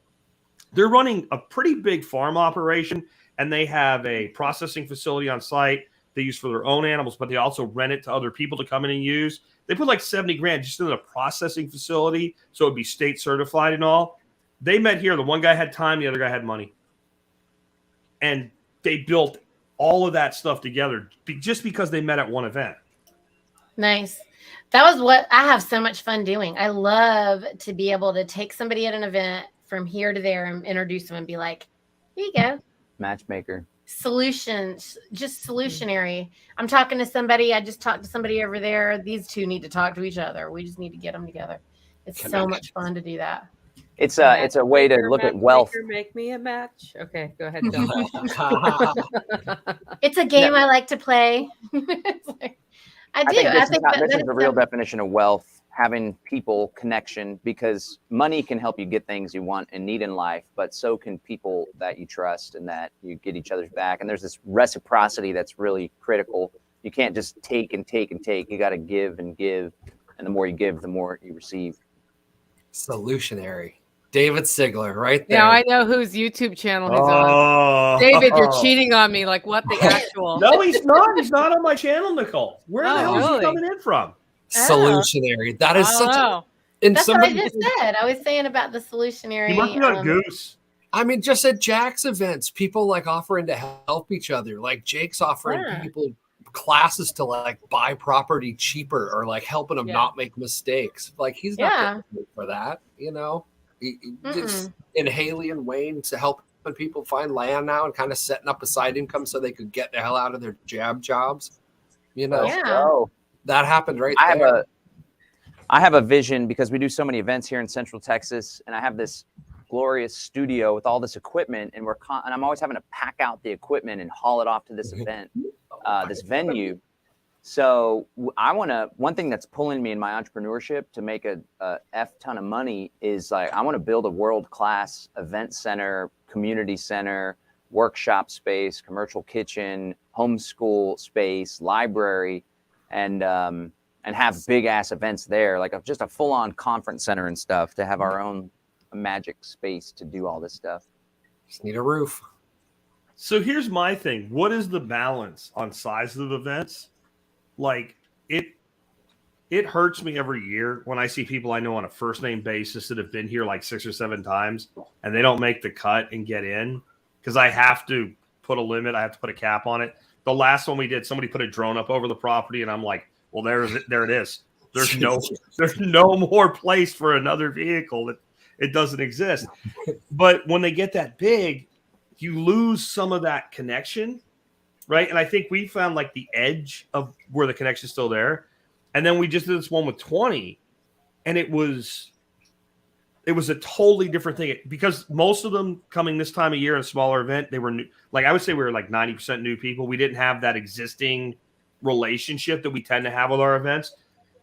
They're running a pretty big farm operation and they have a processing facility on site they use for their own animals, but they also rent it to other people to come in and use. They put like $70,000 just in a processing facility. So it'd be state certified and all. They met here. The one guy had time. The other guy had money. And they built all of that stuff together just because they met at one event. Nice. That was what I have so much fun doing. I love to be able to take somebody at an event from here to there and introduce them and be like, here you go. Matchmaker. Solutions, just solutionary. I'm talking to somebody. I just talked to somebody over there. These two need to talk to each other. We just need to get them together. It's so much fun to do that. It's a way to look at wealth. Make me a match. Okay, go ahead. It's a game I like to play. I do. I think this is the real definition of wealth, having people connection, because money can help you get things you want and need in life, but so can people that you trust and that you get each other's back. And there's this reciprocity that's really critical. You can't just take and take and take. You got to give and give. And the more you give, the more you receive. Solutionary. David Sigler, right there. Now I know whose YouTube channel he's on. David, you're cheating on me. Like what the actual? No, he's not. He's not on my channel, Nicole. Where the hell is he coming in from? Solutionary. That is such a... That's what I just said. I was saying about the solutionary. He must be on Goose. I mean, just at Jack's events, people like offering to help each other. Like Jake's offering people classes to like buy property cheaper or like helping them not make mistakes. Like he's not for that, Just in Haley and Wayne to helping people find land now and kind of setting up a side income so they could get the hell out of their jobs. That happened right there. I have a vision because we do so many events here in Central Texas, and I have this glorious studio with all this equipment, and I'm always having to pack out the equipment and haul it off to this event, this venue. So one thing that's pulling me in my entrepreneurship to make a F ton of money is like, I want to build a world-class event center, community center, workshop space, commercial kitchen, homeschool space, library, and have big ass events there, like just a full-on conference center and stuff, to have our own magic space to do all this stuff. Just need a roof. So here's my thing. What is the balance on size of events? Like it hurts me every year when I see people I know on a first name basis that have been here like 6 or 7 times and they don't make the cut and get in because I have to put a limit. I have to put a cap on it. The last one we did, somebody put a drone up over the property and I'm like, well, there it is. There's no more place for another vehicle. It doesn't exist. But when they get that big, you lose some of that connection. Right. And I think we found like the edge of where the connection is still there. And then we just did this one with 20 and it was a totally different thing because most of them coming this time of year in a smaller event, they were new. Like I would say we were like 90% new people. We didn't have that existing relationship that we tend to have with our events.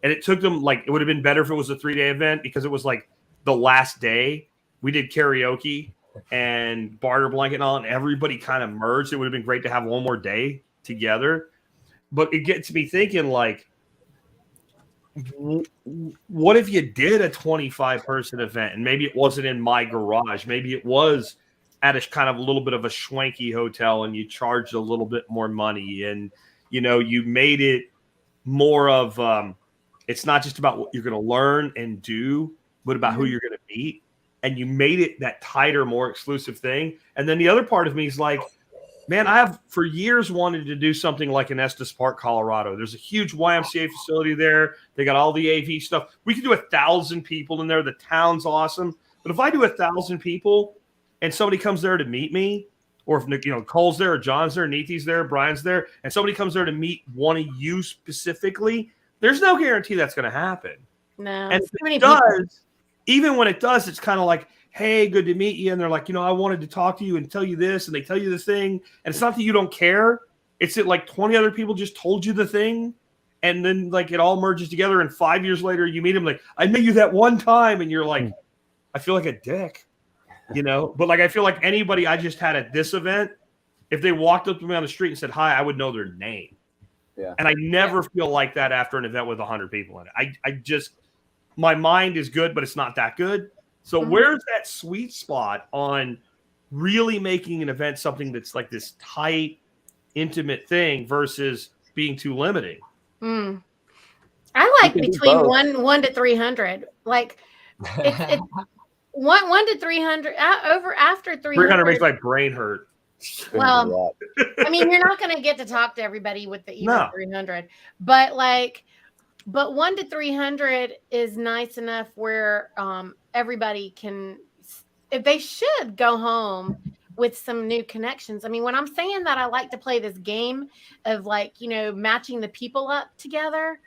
And it took them it would have been better if it was a 3-day event because it was like the last day we did karaoke and barter blanket and all, and everybody kind of merged. It would have been great to have one more day together. But it gets me thinking, like, what if you did a 25-person event and maybe it wasn't in my garage? Maybe it was at a kind of a little bit of a schwanky hotel and you charged a little bit more money, and you made it more of it's not just about what you're going to learn and do, but about who you're going to meet, and you made it that tighter, more exclusive thing. And then the other part of me is like, man, I have for years wanted to do something like in Estes Park, Colorado. There's a huge YMCA facility there. They got all the AV stuff. We could do 1,000 people in there. The town's awesome. But if I do 1,000 people and somebody comes there to meet me, or if Cole's there, or John's there, Neethy's there, Brian's there, and somebody comes there to meet one of you specifically, there's no guarantee that's going to happen. No. And if it does, even when it does, it's kind of like, hey, good to meet you. And they're like, I wanted to talk to you and tell you this. And they tell you the thing. And it's not that you don't care. It's that like 20 other people just told you the thing. And then like it all merges together. And 5 years later, you meet them like, I met you that one time. And you're like, I feel like a dick, But like, I feel like anybody I just had at this event, if they walked up to me on the street and said hi, I would know their name. Yeah. And I never feel like that after an event with 100 people in it. I just, my mind is good, but it's not that good. So where's that sweet spot on really making an event something that's like this tight, intimate thing versus being too limiting? I like between one to 300. Like it's one to 300 over after 300 makes my brain hurt. Well, I mean, you're not going to get to talk to everybody with the even 300, but 1 to 300 is nice enough where everybody can, if they should go home with some new connections. I mean, when I'm saying that I like to play this game of matching the people up together,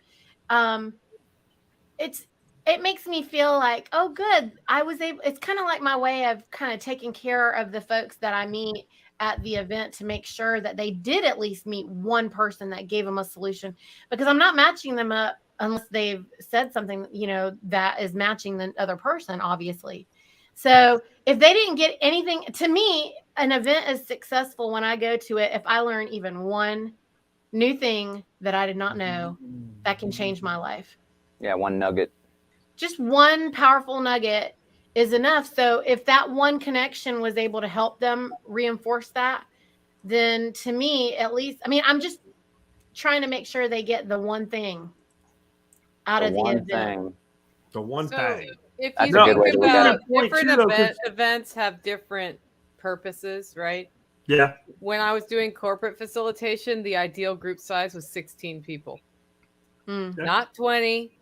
it makes me feel like, oh, good. It's kind of like my way of kind of taking care of the folks that I meet at the event to make sure that they did at least meet one person that gave them a solution, because I'm not matching them up unless they've said something, that is matching the other person, obviously. So if they didn't get anything, to me, an event is successful when I go to it if I learn even one new thing that I did not know that can change my life. Yeah, one nugget. Just one powerful nugget is enough. So if that one connection was able to help them reinforce that, then to me, at least, I mean, I'm just trying to make sure they get the one thing out of the event. The one thing. If That's you a good way think to look at about it. different events have different purposes, right? Yeah. When I was doing corporate facilitation, the ideal group size was 16 people. Not 20,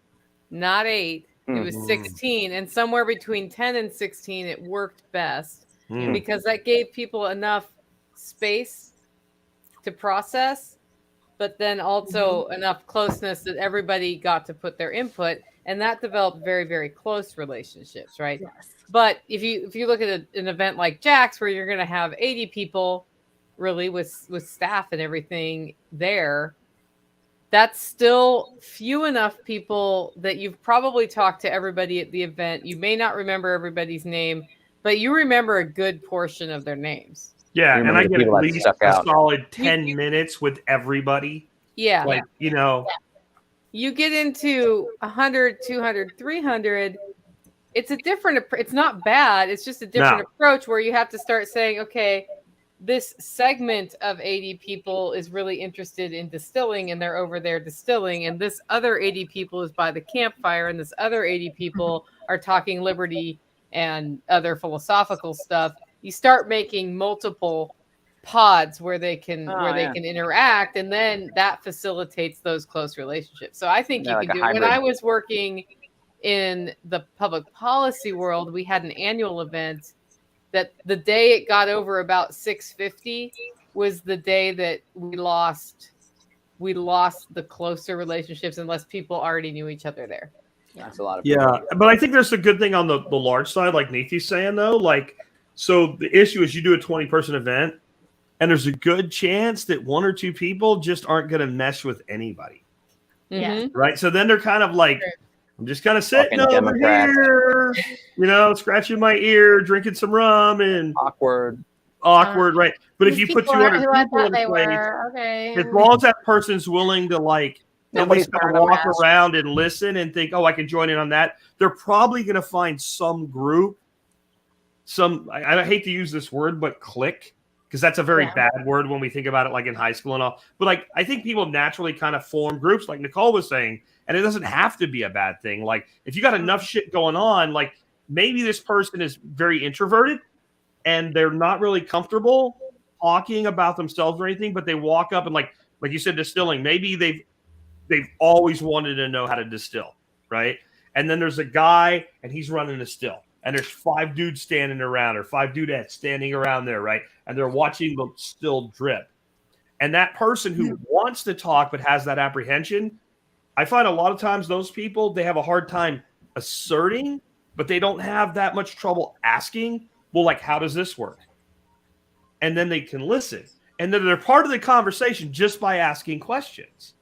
not 8. It was 16. And somewhere between 10 and 16, it worked best because that gave people enough space to process, but then also enough closeness that everybody got to put their input. And that developed very, very close relationships, right? Yes. But if you look at an event like Jack's, where you're going to have 80 people really with staff and everything there, that's still few enough people that you've probably talked to everybody at the event. You may not remember everybody's name, but you remember a good portion of their names. Yeah, and I get at least a solid 10 minutes with everybody. Yeah. Like, You get into 100, 200, 300, it's not bad. It's just a different approach where you have to start saying, okay, this segment of 80 people is really interested in distilling and they're over there distilling. And this other 80 people is by the campfire. And this other 80 people are talking liberty and other philosophical stuff. You start making multiple pods where they can can interact, and then that facilitates those close relationships. So I think you can do it. When I was working in the public policy world, we had an annual event that the day it got over about 650 was the day that we lost the closer relationships unless people already knew each other there. That's a lot of people. Yeah, but I think there's a good thing on the large side, like Neethy's saying, though. Like, so the issue is you do a 20-person event, and there's a good chance that one or two people just aren't going to mesh with anybody. Yeah. Right? So then they're kind of like, I'm just kind of sitting over here, scratching my ear, drinking some rum, and awkward, right? But if you put 200 people in place, as long as that person's willing to at least walk around and listen and think, oh, I can join in on that, they're probably going to find some group, I hate to use this word, but click, because that's a very bad word when we think about it, like in high school and all. But like, I think people naturally kind of form groups, like Nicole was saying, and it doesn't have to be a bad thing. Like, if you got enough shit going on, like maybe this person is very introverted and they're not really comfortable talking about themselves or anything, but they walk up and like you said, distilling. Maybe they've always wanted to know how to distill, right? And then there's a guy and he's running a still. And there's 5 dudes standing around, or 5 dudettes standing around there, right? And they're watching the still drip. And that person who wants to talk but has that apprehension, I find a lot of times those people, they have a hard time asserting, but they don't have that much trouble asking, well, like, how does this work? And then they can listen. And then they're part of the conversation just by asking questions.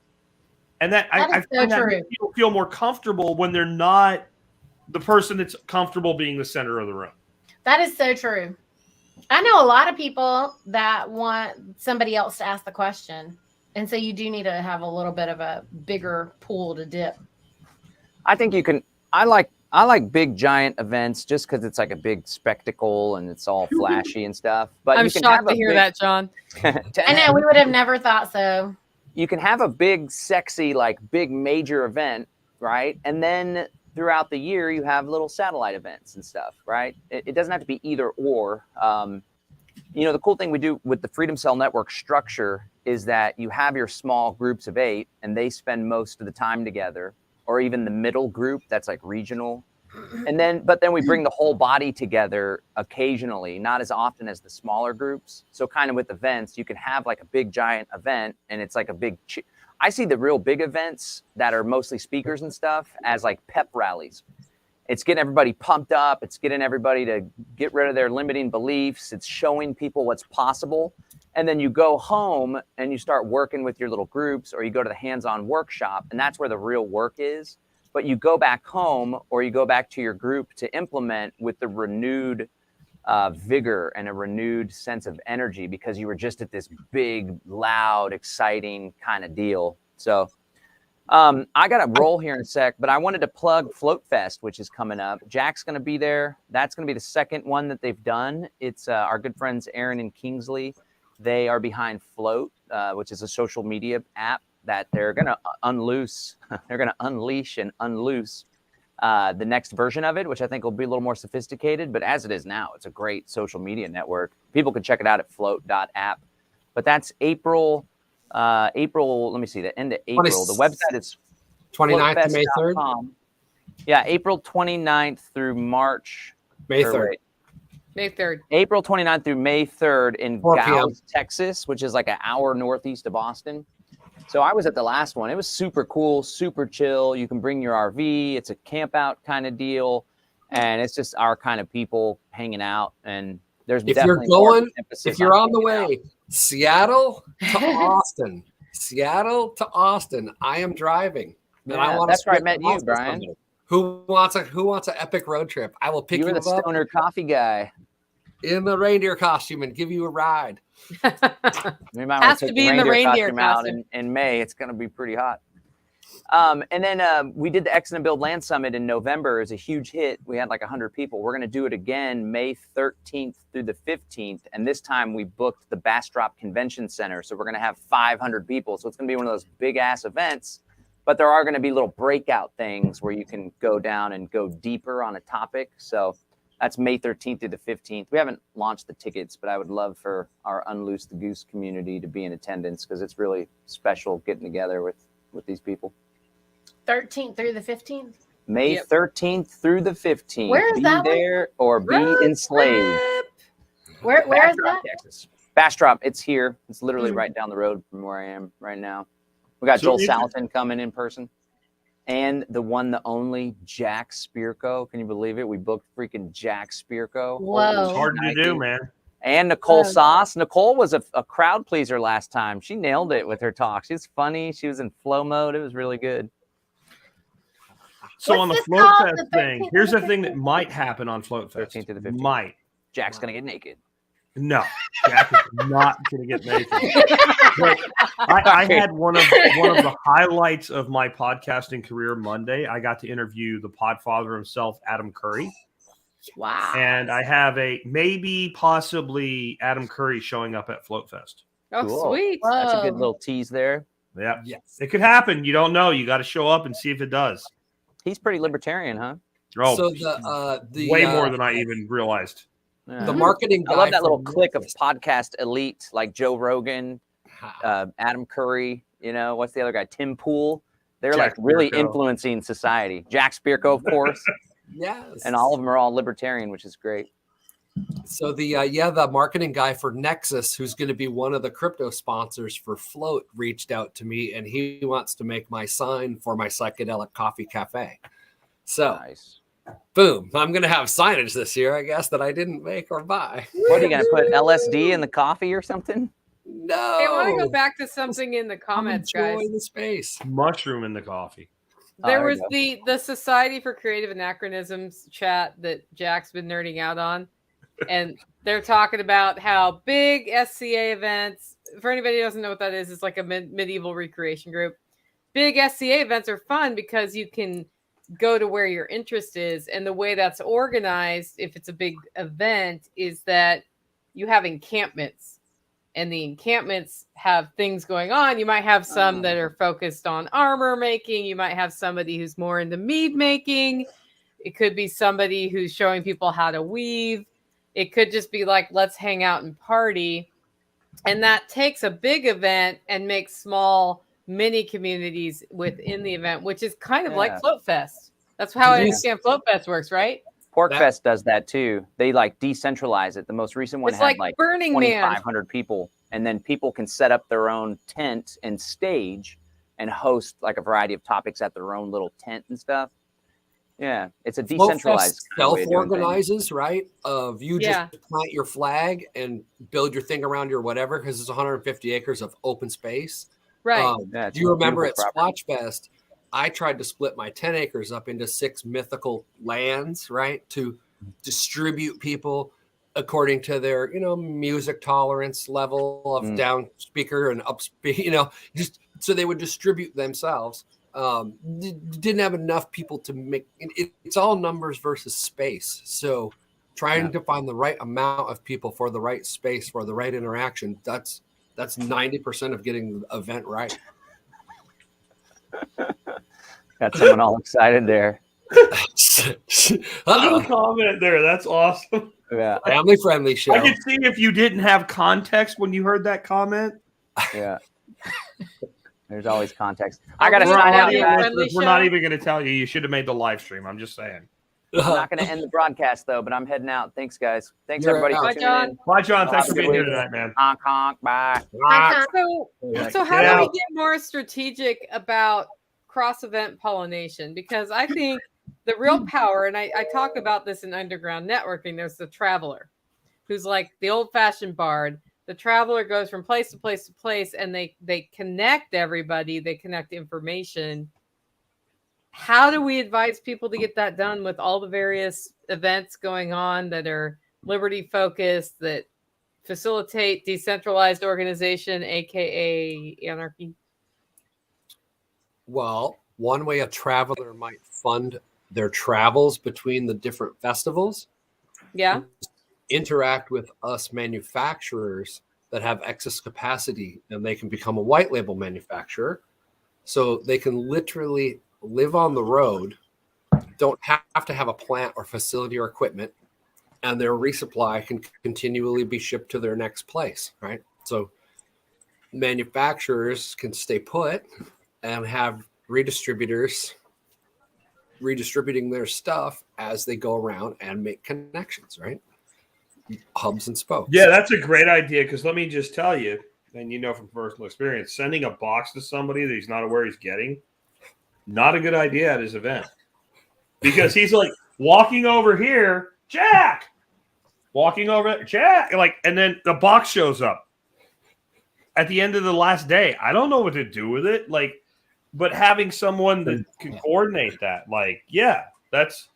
And that I find that makes people feel more comfortable when they're not the person that's comfortable being the center of the room. That is so true. I know a lot of people that want somebody else to ask the question. And so you do need to have a little bit of a bigger pool to dip. I think you can. I like big giant events just because it's like a big spectacle and it's all flashy and stuff. But I'm shocked to hear that, John. I know, we would have never thought so. You can have a big, sexy, like big major event, right? And then throughout the year, you have little satellite events and stuff, right? It doesn't have to be either or. The cool thing we do with the Freedom Cell Network structure is that you have your small groups of 8 and they spend most of the time together, or even the middle group that's like regional. But then we bring the whole body together occasionally, not as often as the smaller groups. So kind of with events, you can have like a big giant event and it's like a big, I see the real big events that are mostly speakers and stuff as like pep rallies. It's getting everybody pumped up. It's getting everybody to get rid of their limiting beliefs. It's showing people what's possible. And then you go home and you start working with your little groups, or you go to the hands-on workshop, and that's where the real work is. But you go back home or you go back to your group to implement with the renewed vigor and a renewed sense of energy, because you were just at this big, loud, exciting kind of deal. So I got to roll here in a sec, but I wanted to plug Float Fest, which is coming up. Jack's going to be there. That's going to be the second one that they've done. It's our good friends Aaron and Kingsley. They are behind Float, which is a social media app that they're going to unleash and unloose the next version of it, which I think will be a little more sophisticated. But as it is now, it's a great social media network. People can check it out at float.app. But that's April, let me see, the end of April. The website is 29th to May 3rd. Yeah, April 29th through March. May 3rd. May 3rd. April 29th through May 3rd in 4 p.m. Galles, Texas, which is like an hour northeast of Boston. So I was at the last one. It was super cool, super chill. You can bring your RV. It's a camp out kind of deal. And it's just our kind of people hanging out. And there's definitely if you're on the way, Seattle to Austin. Seattle to Austin. I am driving. Yeah, that's where I met you, Brian. Who wants an epic road trip? I will pick you up. You were the stoner coffee guy. In the reindeer costume and give you a ride. We might want to take the reindeer costume out in May. It's going to be pretty hot. And then we did the X and Build Land Summit in November. It was a huge hit. We had like 100 people. We're going to do it again May 13th through the 15th. And this time we booked the Bastrop Convention Center. So we're going to have 500 people. So it's going to be one of those big ass events. But there are going to be little breakout things where you can go down and go deeper on a topic. So that's May 13th through the 15th. We haven't launched the tickets, but I would love for our Unloose the Goose community to be in attendance, because it's really special getting together with these people. 13th through the 15th? May 13th through the 15th. Where is that? Be there or be enslaved. Where is that? Texas. Bastrop, it's here. It's literally right down the road from where I am right now. We got Joel Salatin coming in person. And the one, the only, Jack Spirko. Can you believe it? We booked freaking Jack Spirko. Whoa. It's hard to do, man. And Nicole Sauce. Nicole was a crowd pleaser last time. She nailed it with her talk. She was funny. She was in flow mode. It was really good. So on the Float Fest thing, here's the thing that might happen on Float Fest. 13th to the 15th. Might. Jack's going to get naked. No, Jack is not going to get naked. But I had one of the highlights of my podcasting career Monday. I got to interview the podfather himself, Adam Curry. Wow. And I have maybe possibly Adam Curry showing up at Float Fest. Oh, Cool. sweet. That's a good Whoa. little tease there. Yeah, Yes. it could happen. You don't know. You got to show up and see if it does. He's pretty libertarian, huh? Oh, So the way more than I even realized. Yeah. the marketing guy I love that from little clique of Memphis- podcast elite like Joe Rogan, Adam Curry. You know, what's the other guy? Tim Pool. They're Jack like really Spirko. influencing society. Jack Spirko, of course, Yes. and all of them are all libertarian, which is great. So the marketing guy for Nexus, who's going to be one of the crypto sponsors for Float, reached out to me, and he wants to make my sign for my psychedelic coffee cafe. So, Nice. boom! I'm going to have signage this year, I guess, that I didn't make or buy. What are you gonna put LSD in the coffee or something? No. Hey, I want to go back to something in the comments, guys. Enjoy the space. Mushroom in the coffee. There there was you the Society for Creative Anachronisms chat that Jack's been nerding out on, and they're talking about how big SCA events. For anybody who doesn't know what that is, it's like a medieval recreation group. Big SCA events are fun because you can go to where your interest is, and the way that's organized, if it's a big event, is that you have encampments. And the encampments have things going on. You might have some that are focused on armor making. You might have somebody who's more into mead making. It could be somebody who's showing people how to weave. It could just be like, let's hang out and party. And that takes a big event and makes small mini communities within the event, which is kind of like Float Fest. That's how I understand Float Fest works, right? Porkfest does that too. They like decentralize it. The most recent one It's had like Burning Man. 2,500 people, and then people can set up their own tent and stage and host like a variety of topics at their own little tent and stuff. Yeah, it's a decentralized kind of way of doing things. Self-organizes, right? Of you just Yeah. plant your flag and build your thing around your whatever, because it's 150 acres of open space. Right. Yeah, it's Do you remember at beautiful property. Splotch Fest, I tried to split my 10 acres up into 6 mythical lands, right? To distribute people according to their, music tolerance level of down speaker and up speaker, just so they would distribute themselves. Didn't have enough people to make it's all numbers versus space. So trying to find the right amount of people for the right space for the right interaction, that's 90% of getting the event right. Got someone all excited there. Little comment there. That's awesome. Yeah, Family friendly show. I could see if you didn't have context when you heard that comment. yeah. There's always context. I gotta We're sign out, audio guys. friendly We're not show. even going to tell you. You should have made the live stream. I'm just saying. I'm not gonna end the broadcast though, but I'm heading out. Thanks, guys. Thanks You're everybody out. for Bye, tuning John. in. Bye, John. Thanks Have for a good being here week. tonight, man. Honk honk. Bye. So how Get do we out. get more strategic about cross-event pollination? Because I think the real power, and I talk about this in underground networking, there's the traveler, who's like the old-fashioned bard. The traveler goes from place to place to place, and they connect everybody. They connect information. How do we advise people to get that done with all the various events going on that are liberty focused, that facilitate decentralized organization, aka anarchy? Well, one way a traveler might fund their travels between the different festivals, Yeah. interact with us manufacturers that have excess capacity, and they can become a white label manufacturer. So they can literally live on the road, don't have to have a plant or facility or equipment, and their resupply can continually be shipped to their next place, right? So manufacturers can stay put and have redistributors redistributing their stuff as they go around and make connections, right? Hubs and spokes. Yeah, that's a great idea because let me just tell you, and you know from personal experience, sending a box to somebody that he's not aware he's getting, not a good idea at his event. Because he's like walking over here, Jack, walking over, Jack, like, and then the box shows up at the end of the last day. I don't know what to do with it. Like, but having someone that can coordinate that, like, yeah, that's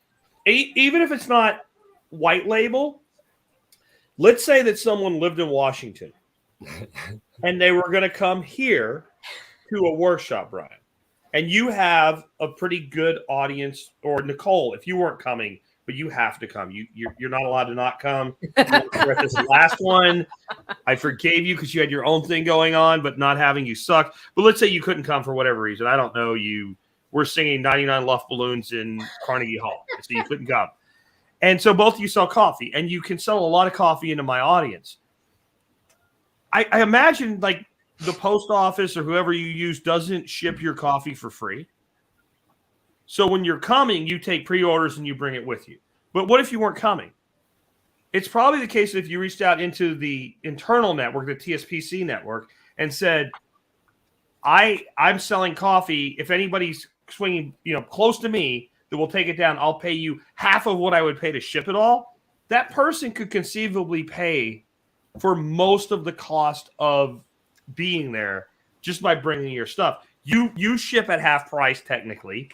even if it's not white label. Let's say that someone lived in Washington and they were going to come here to a workshop, Brian, and you have a pretty good audience, or Nicole, if you weren't coming, but you have to come. You're not allowed to not come. You're at this last one. I forgave you because you had your own thing going on, but not having you sucked. But let's say you couldn't come for whatever reason. I don't know. You were singing 99 Luft Balloons in Carnegie Hall, so you couldn't come. And so both of you sell coffee, and you can sell a lot of coffee into my audience. I imagine like the post office or whoever you use doesn't ship your coffee for free. So when you're coming, you take pre-orders and you bring it with you. But what if you weren't coming? It's probably the case that if you reached out into the internal network, the TSPC network, and said, I'm selling coffee. If anybody's swinging, close to me that will take it down, I'll pay you half of what I would pay to ship it all. That person could conceivably pay for most of the cost of being there just by bringing your stuff. You ship at half price technically.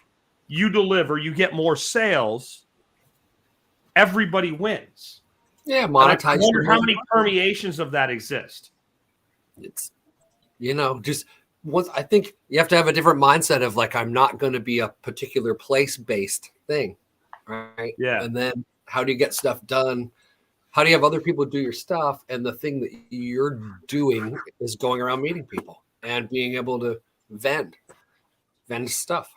You deliver, you get more sales. Everybody wins. Yeah, monetize. monetize. I wonder how many permeations of that exist. It's just once. I think you have to have a different mindset of like, I'm not going to be a particular place based thing, right? Yeah. And then how do you get stuff done? How do you have other people do your stuff? And the thing that you're doing is going around meeting people and being able to vend stuff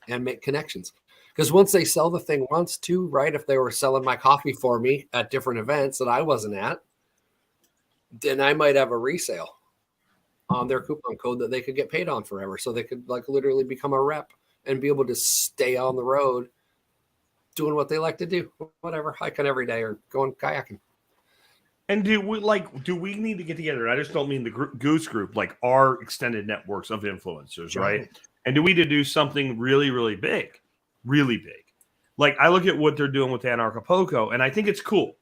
and make connections. Because once they sell the thing once too, right? If they were selling my coffee for me at different events that I wasn't at, then I might have a resale on their coupon code that they could get paid on forever. So they could like literally become a rep and be able to stay on the road doing what they like to do, whatever, hiking every day or going kayaking. And do we need to get together? I just don't mean the Goose Group, like our extended networks of influencers, right? And do we need to do something really, really big? Really big. Like I look at what they're doing with Anarchapulco, and I think it's cool.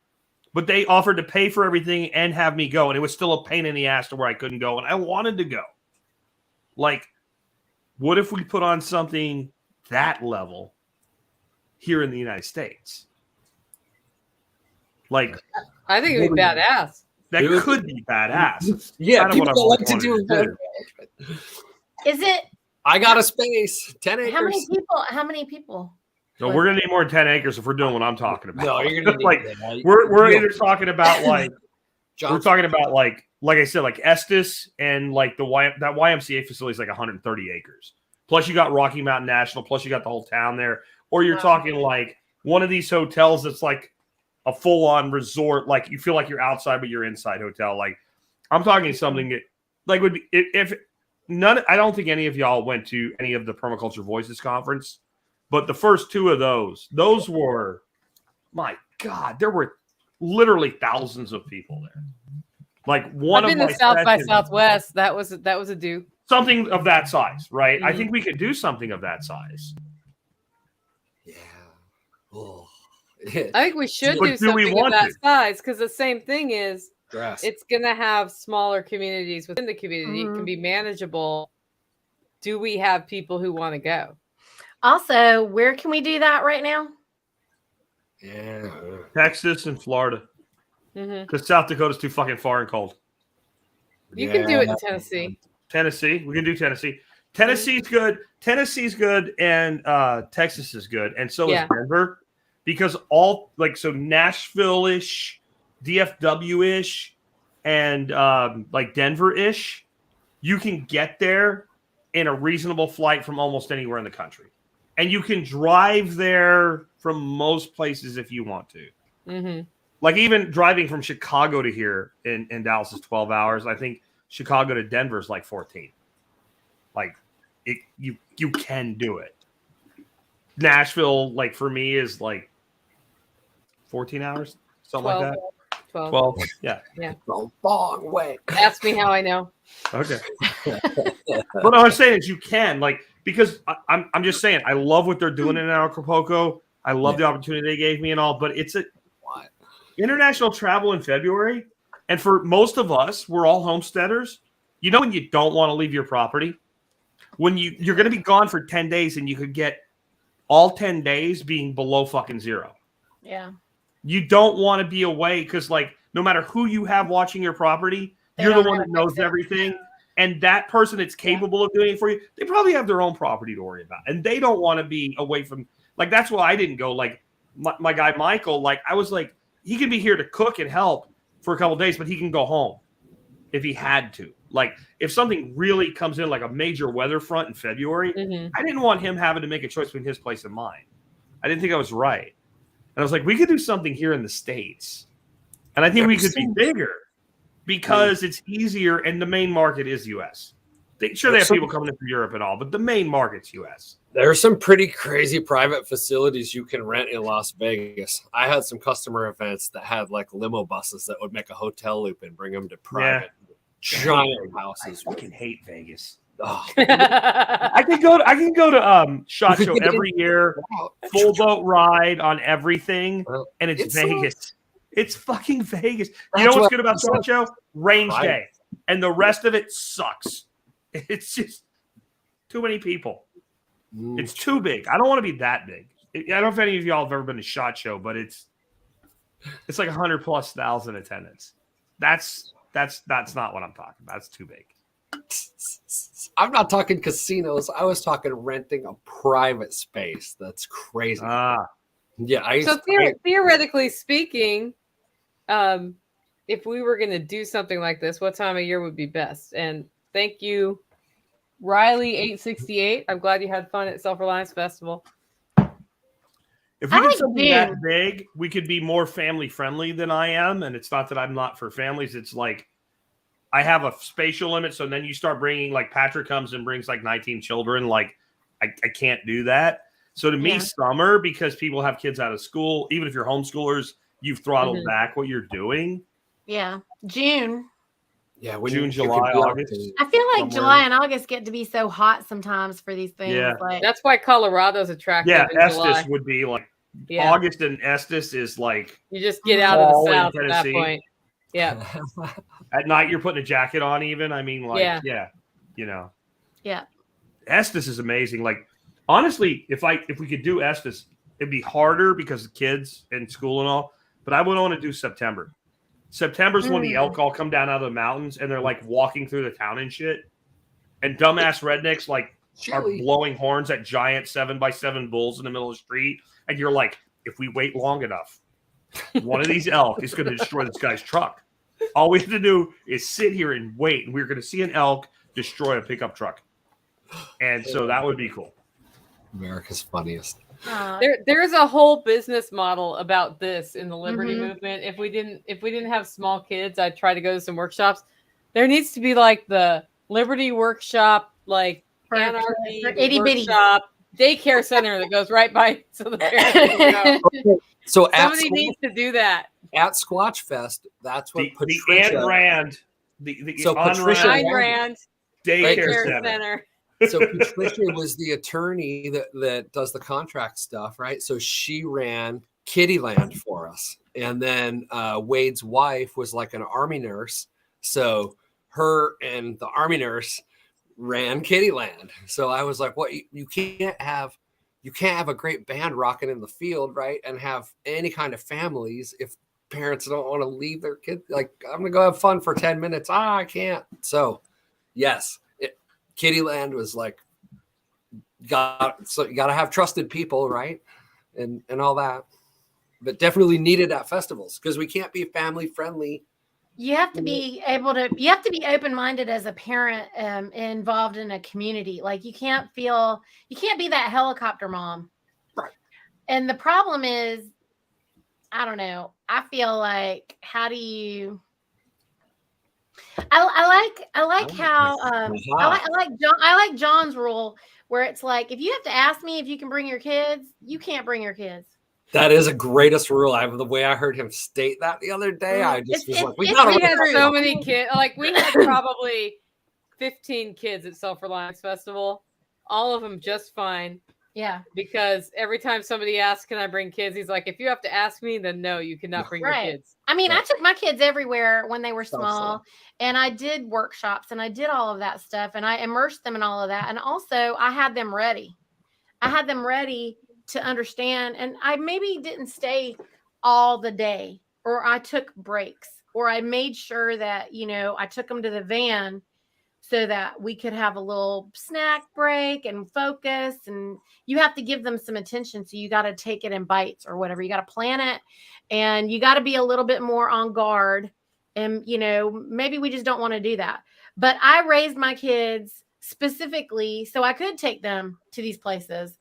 But they offered to pay for everything and have me go, and it was still a pain in the ass to where I couldn't go, and I wanted to go. Like, what if we put on something that level here in the United States? Like, I think it'd be badass. That could be badass. Yeah, people don't like to do event management. Is it? I got a space, 10 acres. How many people? No, we're gonna need more than 10 acres if we're doing what I'm talking about. No, you're gonna need we're either talking about like we're talking about like I said, like Estes and like that YMCA facility is like 130 acres. Plus you got Rocky Mountain National, plus you got the whole town there. Or you're talking like one of these hotels that's like a full-on resort, like you feel like you're outside but you're inside hotel. Like I'm talking something that like would be if none. I don't think any of y'all went to any of the Permaculture Voices conference, but the first two of those were, my God, there were literally thousands of people there. Like one I've of been my to South by sessions, Southwest. That was a do. something of that size, right? I Mhm. think we could do something of that size. Yeah. Oh. I think we should But do do something we of want that to? size because the same thing is Grass. it's going to have smaller communities within the community. It can be manageable. Do we have people who want to go? Also, where can we do that right now? Yeah. Texas and Florida. Because South Dakota's too fucking far and cold. You can do it in Tennessee. Tennessee. We can do Tennessee. Tennessee's good. Tennessee's good. And Texas is good. And so is Denver. Because so Nashville-ish, DFW-ish, and like Denver-ish, you can get there in a reasonable flight from almost anywhere in the country. And you can drive there from most places if you want to. Mm-hmm. Like even driving from Chicago to here in Dallas is 12 hours. I think Chicago to Denver is like 14. Like you can do it. Nashville, like for me, is like 14 hours, something 12, like that. 12. Yeah. Yeah. A long way. Ask me how I know. Okay. But what I'm saying is you can, like, because I'm just saying I love what they're doing in Acapulco. I love the opportunity they gave me and all, but it's international travel in February. And for most of us, we're all homesteaders. You know when you don't want to leave your property? When you're going to be gone for 10 days and you could get all 10 days being below fucking zero. Yeah. You don't want to be away because, like, no matter who you have watching your property, you're the one that knows everything. And that person that's capable of doing it for you, they probably have their own property to worry about. And they don't want to be away from, like, that's why I didn't go. Like, my guy Michael, like I was like, he can be here to cook and help for a couple of days, but he can go home if he had to. Like if something really comes in, like a major weather front in February, I didn't want him having to make a choice between his place and mine. I didn't think I was right. And I was like, we could do something here in the States. And I think we could be bigger because it's easier. And the main market is US. Sure, they have people coming in from Europe and all, but the main market's US. There are some pretty crazy private facilities you can rent in Las Vegas. I had some customer events that had like limo buses that would make a hotel loop and bring them to private giant houses. I fucking hate Vegas. Oh. I can go to SHOT Show every year, full boat ride on everything, and it's Vegas. It's fucking Vegas. You know what's good about SHOT Show? Range day, and the rest of it sucks. It's just too many people. It's too big. I don't want to be that big. I don't know if any of y'all have ever been to SHOT Show, but it's like 100,000+ attendance. That's not what I'm talking about. That's too big. I'm not talking casinos. I was talking renting a private space. That's crazy. Yeah. So theoretically speaking, if we were going to do something like this, what time of year would be best? And thank you, Riley868. I'm glad you had fun at Self-Reliance Festival. If we did something that big, we could be more family friendly than I am. And it's not that I'm not for families. It's like I have a spatial limit. So then you start bringing, like Patrick comes and brings like 19 children. Like I can't do that. So to me, summer, because people have kids out of school, even if you're homeschoolers, you've throttled back what you're doing. Yeah. June. Yeah, June, July, August. I feel like July and August get to be so hot sometimes for these things. Yeah. Like, that's why Colorado's attractive. Yeah, in Estes July. would be like August, and Estes is like you just get out of the south at that Tennessee. point. Yeah. At night, you're putting a jacket on. Even I mean, like, you know. Yeah. Estes is amazing. Like, honestly, if we could do Estes, it'd be harder because of kids and school and all. But I would want to do September. September's when the elk all come down out of the mountains and they're like walking through the town and shit. And dumbass rednecks like are blowing horns at giant 7x7 bulls in the middle of the street. And you're like, if we wait long enough, one of these elk is going to destroy this guy's truck. All we have to do is sit here and wait. And we're going to see an elk destroy a pickup truck. And so that would be cool. America's funniest. There's a whole business model about this in the Liberty movement. If we didn't have small kids, I'd try to go to some workshops. There needs to be like the Liberty workshop, like anarchy workshop, daycare center that goes right by, so the parents can go. Okay. So somebody needs to do that at Squatch Fest. That's what the Ayn Rand, Patricia Ayn Rand daycare center. So Patricia was the attorney that does the contract stuff, right? So she ran Kittyland for us. And then Wade's wife was like an army nurse. So her and the army nurse ran Kittyland. So I was like, what, you can't have a great band rocking in the field, right? And have any kind of families if parents don't want to leave their kids. Like, I'm gonna go have fun for 10 minutes. I can't. So yes. Kittyland was like, you got to have trusted people, right? And all that. But definitely needed at festivals because we can't be family friendly. You have to be open-minded as a parent involved in a community. Like you can't be that helicopter mom. Right. And the problem is, I don't know. I feel like, how do you, I like John's rule where it's like, if you have to ask me if you can bring your kids, you can't bring your kids. That is the greatest rule. The way I heard him state that the other day, I just was like, we had so many kids. Like we had probably 15 kids at Self-Reliance Festival, all of them just fine. Yeah. Because every time somebody asks, can I bring kids? He's like, if you have to ask me, then no, you cannot bring your kids. I mean, I took my kids everywhere when they were small, and I did workshops and I did all of that stuff, and I immersed them in all of that. And also I had them ready. To understand. And I maybe didn't stay all the day, or I took breaks, or I made sure that, I took them to the van so that we could have a little snack break and focus. And you have to give them some attention. So you got to take it in bites or whatever. You got to plan it, and you got to be a little bit more on guard. And, maybe we just don't want to do that. But I raised my kids specifically so I could take them to these places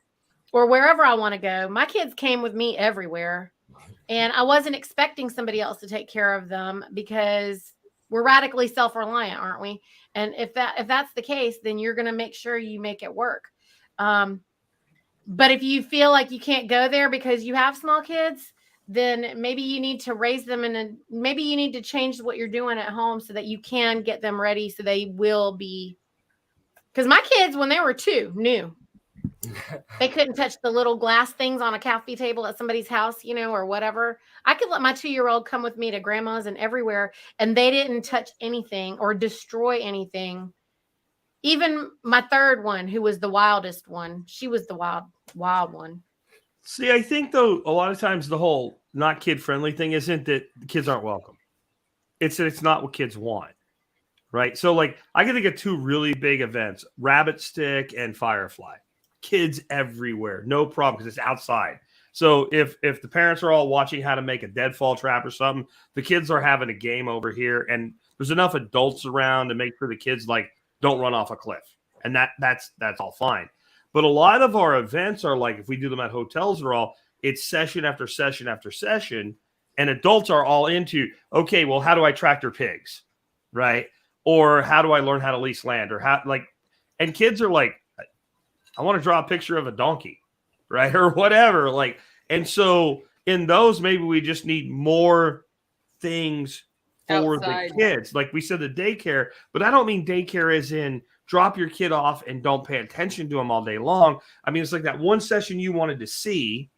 or wherever I want to go. My kids came with me everywhere, and I wasn't expecting somebody else to take care of them because we're radically self-reliant, aren't we? And if that's the case, then you're going to make sure you make it work. But if you feel like you can't go there because you have small kids, then maybe you need to raise them, and maybe you need to change what you're doing at home so that you can get them ready so they will be. Because my kids, when they were 2, knew they couldn't touch the little glass things on a coffee table at somebody's house, or whatever. I could let my 2-year-old come with me to grandma's and everywhere, and they didn't touch anything or destroy anything. Even my 3rd one, who was the wildest one, she was the wild one. See, I think, though, a lot of times the whole not kid-friendly thing isn't that the kids aren't welcome. It's that it's not what kids want, right? So, like, I can think of 2 really big events, Rabbit Stick and Firefly. Kids everywhere, no problem, because it's outside. So if the parents are all watching how to make a deadfall trap or something, the kids are having a game over here, and there's enough adults around to make sure the kids, like, don't run off a cliff. And that's all fine. But a lot of our events are like, if we do them at hotels, it's session after session after session, and adults are all into, okay, well, how do I tractor pigs, right? Or how do I learn how to lease land? Or and kids are like, I want to draw a picture of a donkey, right? Or whatever. Like, and so in those, maybe we just need more things for Outside. the kids. Like we said, the daycare, but I don't mean daycare as in drop your kid off and don't pay attention to them all day long. I mean, it's like that one session you wanted to see.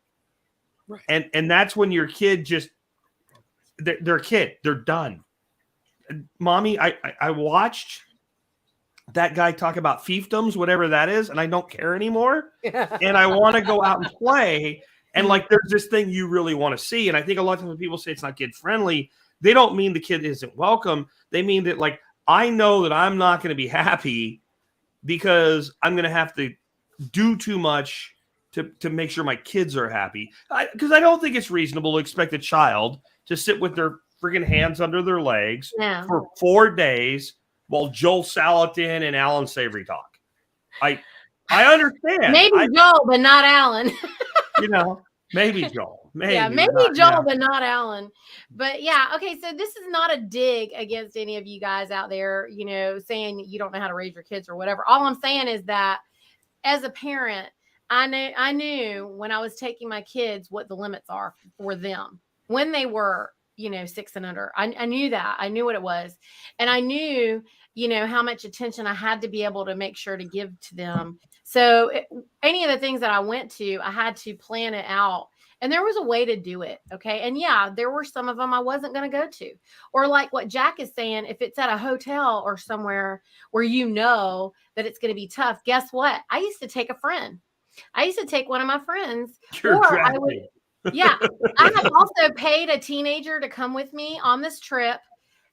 Right. And that's when your kid just, they're a kid. They're done. Mommy, I watched that guy talk about fiefdoms, whatever that is, and I don't care anymore. And I want to go out and play. And like, there's this thing you really want to see. And I think a lot of times when people say it's not kid friendly, they don't mean the kid isn't welcome. They mean that, like, I know that I'm not going to be happy because I'm going to have to do too much to make sure my kids are happy. Because I don't think it's reasonable to expect a child to sit with their friggin' hands under their legs for 4 days while Joel Salatin and Alan Savory talk. I understand. Maybe Joel, but not Alan. Maybe Joel. Maybe Joel, but not Alan. But yeah, okay. So this is not a dig against any of you guys out there, saying you don't know how to raise your kids or whatever. All I'm saying is that as a parent, I knew when I was taking my kids what the limits are for them when they were, 6 and under. I knew that. I knew what it was. And I knew, how much attention I had to be able to make sure to give to them. So any of the things that I went to, I had to plan it out. And there was a way to do it. Okay. And yeah, there were some of them I wasn't going to go to. Or like what Jack is saying, if it's at a hotel or somewhere where that it's going to be tough, guess what? I used to take a friend. I used to take one of my friends. I have also paid a teenager to come with me on this trip,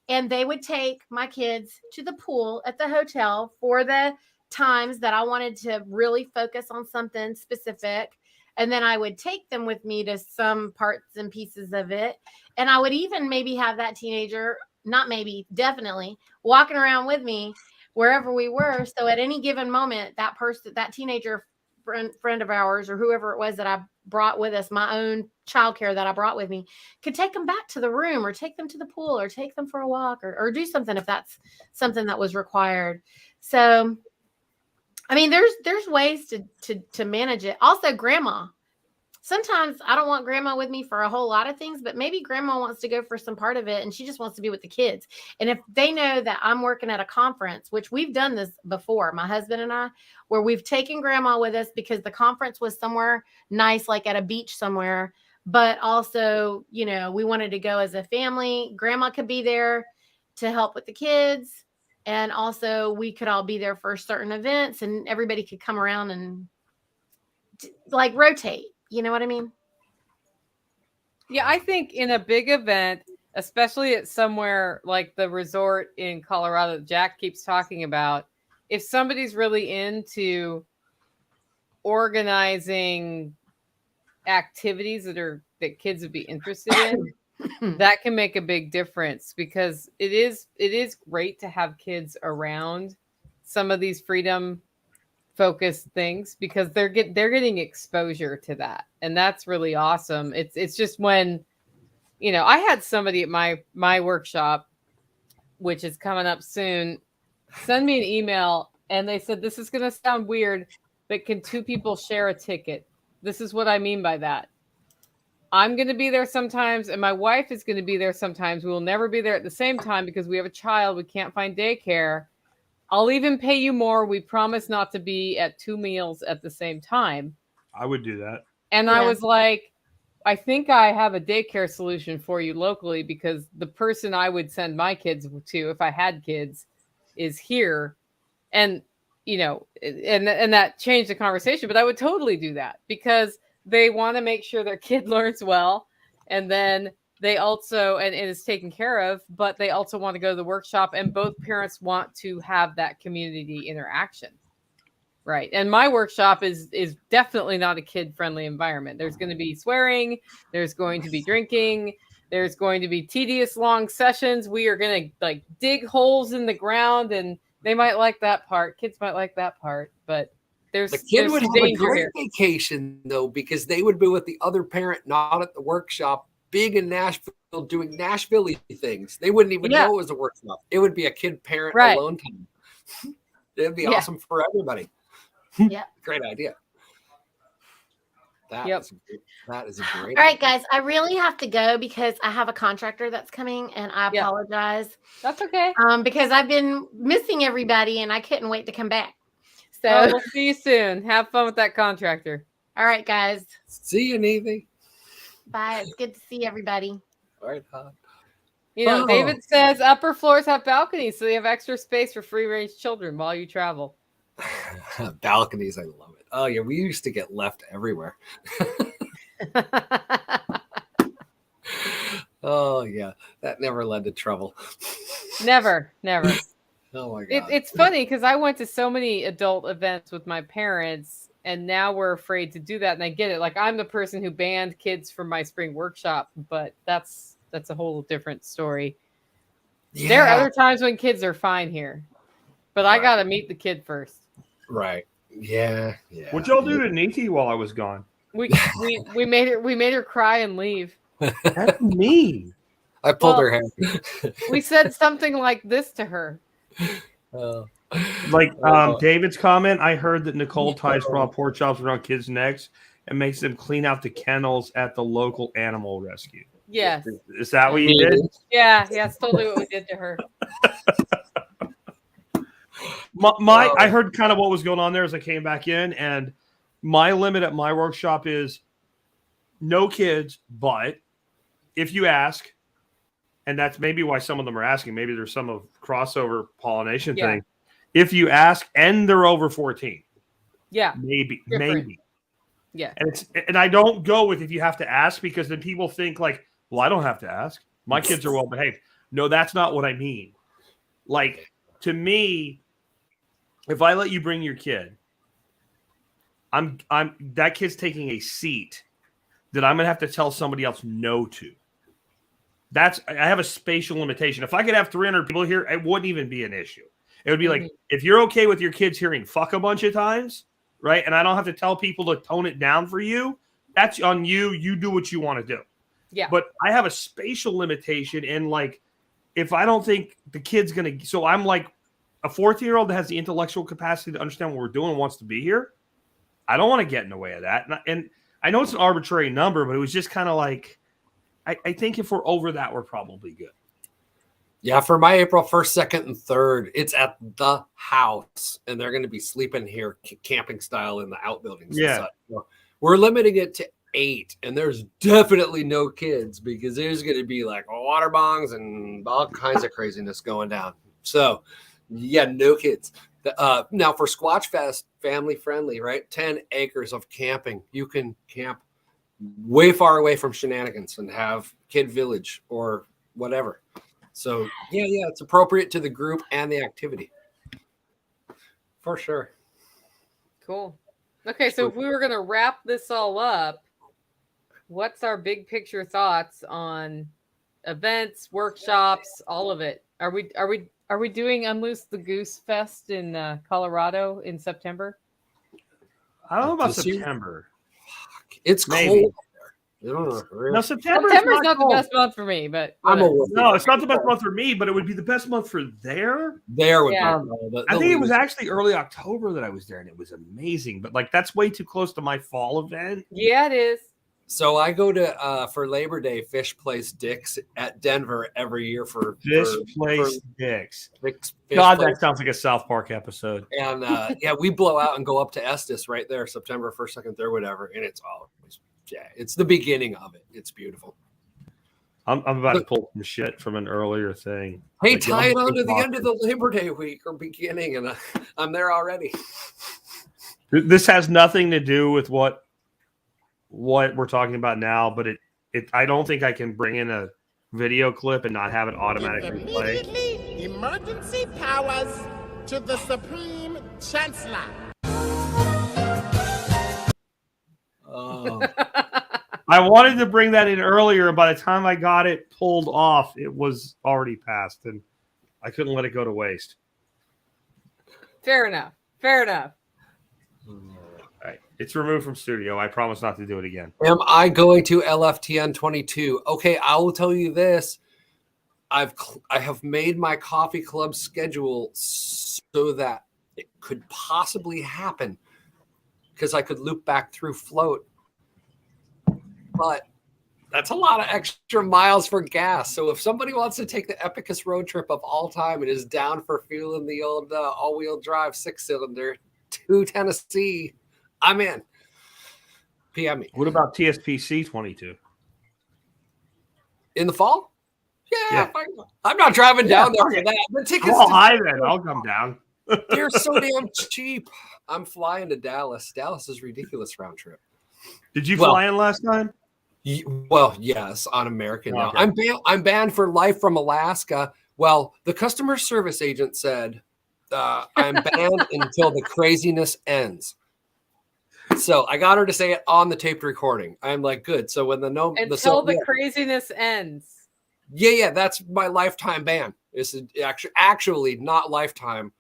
and they would take my kids to the pool at the hotel for the times that I wanted to really focus on something specific. And then I would take them with me to some parts and pieces of it. And I would even maybe have that teenager, not maybe, definitely walking around with me wherever we were. So at any given moment, that person, that teenager friend of ours, or whoever it was that I brought with us, my own childcare that I brought with me, could take them back to the room or take them to the pool or take them for a walk or do something if that's something that was required. So, I mean, there's ways to manage it. Also, grandma. Sometimes I don't want grandma with me for a whole lot of things, but maybe grandma wants to go for some part of it and she just wants to be with the kids. And if they know that I'm working at a conference, which we've done this before, my husband and I, where we've taken grandma with us because the conference was somewhere nice, like at a beach somewhere, but also, we wanted to go as a family. Grandma could be there to help with the kids. And also we could all be there for certain events and everybody could come around and like rotate. You know what I mean? Yeah, I think in a big event, especially at somewhere like the resort in Colorado that Jack keeps talking about. If somebody's really into organizing activities that kids would be interested in, that can make a big difference, because it is great to have kids around some of these freedom focused things, because they're getting exposure to that, and that's really awesome. It's just when, I had somebody at my workshop, which is coming up soon, send me an email, and they said, this is going to sound weird, but can two people share a ticket? This is what I mean by that. I'm going to be there sometimes, and my wife is going to be there sometimes. We will never be there at the same time because we have a child. We can't find daycare. I'll even pay you more. We promise not to be at 2 meals at the same time. I would do that. And I was like, I think I have a daycare solution for you locally, because the person I would send my kids to if I had kids is here. And, and that changed the conversation, but I would totally do that, because they want to make sure their kid learns well. And then they also, and it is taken care of, but they also want to go to the workshop, and both parents want to have that community interaction. Right. And my workshop is definitely not a kid-friendly environment. There's going to be swearing. There's going to be drinking. There's going to be tedious long sessions. We are going to dig holes in the ground, and they might like that part. Kids might like that part, but the kid would have a great vacation, though, because they would be with the other parent, not at the workshop, big in Nashville, doing Nashville-y things. They wouldn't even know it was a workshop. It would be a kid-parent alone time. It'd be awesome for everybody. Yeah. Great idea. That is a great All right, idea. guys, I really have to go because I have a contractor that's coming, and I apologize. That's okay. Because I've been missing everybody, and I couldn't wait to come back. So we'll see you soon. Have fun with that contractor. All right, guys. See you, Navy. Bye. It's good to see everybody. All right, huh? David says upper floors have balconies, so they have extra space for free-range children while you travel. Balconies, I love it. Oh yeah, we used to get left everywhere. Oh yeah, that never led to trouble. Never. Oh my God. It's funny because I went to so many adult events with my parents, and now we're afraid to do that. And I get it. Like, I'm the person who banned kids from my spring workshop, but that's a whole different story. Yeah. There are other times when kids are fine here, but I got to meet the kid first. Right. Yeah. What'd y'all do to Niti while I was gone? We made her cry and leave. That's mean. I pulled her hair. We said something like this to her. David's comment, I heard that Nicole ties raw pork chops around kids' necks and makes them clean out the kennels at the local animal rescue. Yes. Is that what you did? Yeah, it's totally what we did to her. I heard kind of what was going on there as I came back in, and my limit at my workshop is no kids, but if you ask, and that's maybe why some of them are asking, maybe there's some of crossover pollination thing. If you ask and they're over 14, maybe. Yeah. And I don't go with if you have to ask, because then people think like, well, I don't have to ask. My kids are well behaved. No, that's not what I mean. Like, to me, if I let you bring your kid, I'm that kid's taking a seat that I'm gonna have to tell somebody else no to. I have a spatial limitation. If I could have 300 people here, it wouldn't even be an issue. It would be like, if you're okay with your kids hearing fuck a bunch of times, right? And I don't have to tell people to tone it down for you. That's on you. You do what you want to do. Yeah. But I have a spatial limitation. And like, if I don't think the kid's going to, so I'm like a 14-year-old that has the intellectual capacity to understand what we're doing and wants to be here. I don't want to get in the way of that. And I know it's an arbitrary number, but it was just kind of like, I think if we're over that, we're probably good. Yeah, for my April 1st, 2nd, and 3rd, it's at the house, and they're going to be sleeping here camping style in the outbuildings. Yeah. So we're limiting it to 8, and there's definitely no kids because there's going to be like water bongs and all kinds of craziness going down. So, yeah, no kids. Now, for Squatch Fest, family friendly, right? 10 acres of camping. You can camp way far away from shenanigans and have kid village or whatever. So yeah, it's appropriate to the group and the activity. For sure. Cool. Okay, so if we were gonna wrap this all up, what's our big picture thoughts on events, workshops, all of it? Are we doing Unloose the Goose Fest in Colorado in September? I don't know about This year? September. It's Maybe. cold. No, September's September's not the cold. best month for me, but I'm whatever. a No, it's not the best month for me, but it would be the best month for there. There would Yeah. be. I think it was actually early October that I was there, and it was amazing. But like, that's way too close to my fall event. Yeah, it is. So I go to for Labor Day Fish Place Dick's at Denver every year for Place Dicks. Fish God, Place. that sounds like a South Park episode. And yeah, we blow out and go up to Estes right there, September 1st, 2nd, 3rd, whatever. And it's always, it's the beginning of it. It's beautiful. I'm about to pull some shit from an earlier thing. Hey, Like, tie it on to the talking. end of the Labor Day week or beginning, and I'm there already. This has nothing to do with what we're talking about now, but it I don't think I can bring in a video clip and not have it automatically play. Immediately, emergency powers to the Supreme Chancellor. Oh, I wanted to bring that in earlier, and by the time I got it pulled off, it was already passed, and I couldn't let it go to waste. Fair enough. Fair enough. All right. It's removed from studio. I promise not to do it again. am I going to LFTN 22? Okay, I will tell you this. I have made my coffee club schedule so that it could possibly happen because I could loop back through float. But that's a lot of extra miles for gas. So if somebody wants to take the epicest road trip of all time and is down for fueling the old all-wheel drive 6-cylinder to Tennessee, I'm in. PM me. What about TSPC 22? In the fall? Yeah. Fine. I'm not driving down there for that. The tickets Well, to hi then. I'll come down. they're so damn cheap. I'm flying to Dallas. Dallas is ridiculous round trip. Did you Well- fly in last time? Well, yes, on American now. Okay. I'm banned for life from Alaska. Well, the customer service agent said I'm banned until the craziness ends. So I got her to say it on the taped recording. I'm like, good. So when Until the craziness ends. Yeah, that's my lifetime ban. This is actually not lifetime,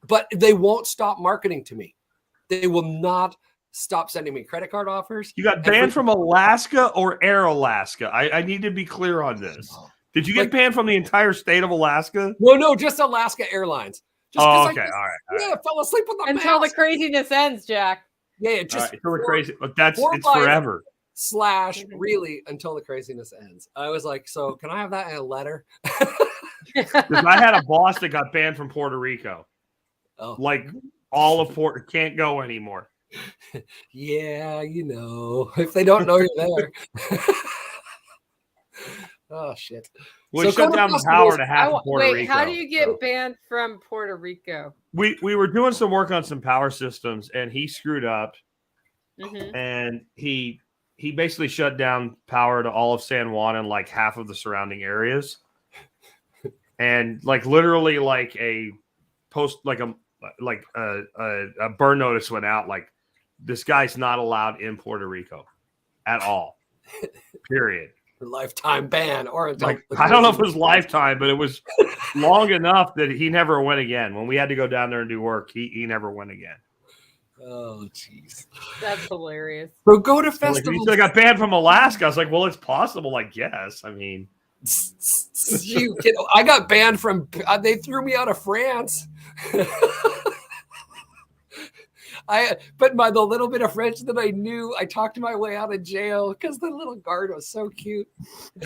but they won't stop marketing to me. They will not stop sending me credit card offers. You got banned from Alaska or Air Alaska? I need to be clear on this. Did you get banned from the entire state of Alaska? No, just Alaska Airlines. Just 'cause okay. All right. I fell asleep with the Until the mask. craziness ends, Jack. Yeah, just All right, so crazy. But it's 4 flights forever. / really until the craziness ends. I was like, so can I have that in a letter? Because I had a boss that got banned from Puerto Rico. Oh, Like all of Puerto can't go anymore. yeah, if they don't know you're there. Oh shit! We So shut go down to the power festivals. to half of Puerto Wait, Rico. how do you get banned from Puerto Rico? We were doing some work on some power systems, and he screwed up, Mhm. and he basically shut down power to all of San Juan and like half of the surrounding areas, and like literally like a burn notice went out like this guy's not allowed in Puerto Rico at all. Period. Lifetime ban, or until Like the I don't know if it craziness was lifetime, but it was long enough that he never went again. When we had to go down there and do work, he never went again. Oh, jeez. That's hilarious. So go to So, like, he festivals. said I got banned from Alaska. I was like, well, it's possible, I guess. I mean, I got banned from. They threw me out of France. But by the little bit of French that I knew, I talked my way out of jail because the little guard was so cute.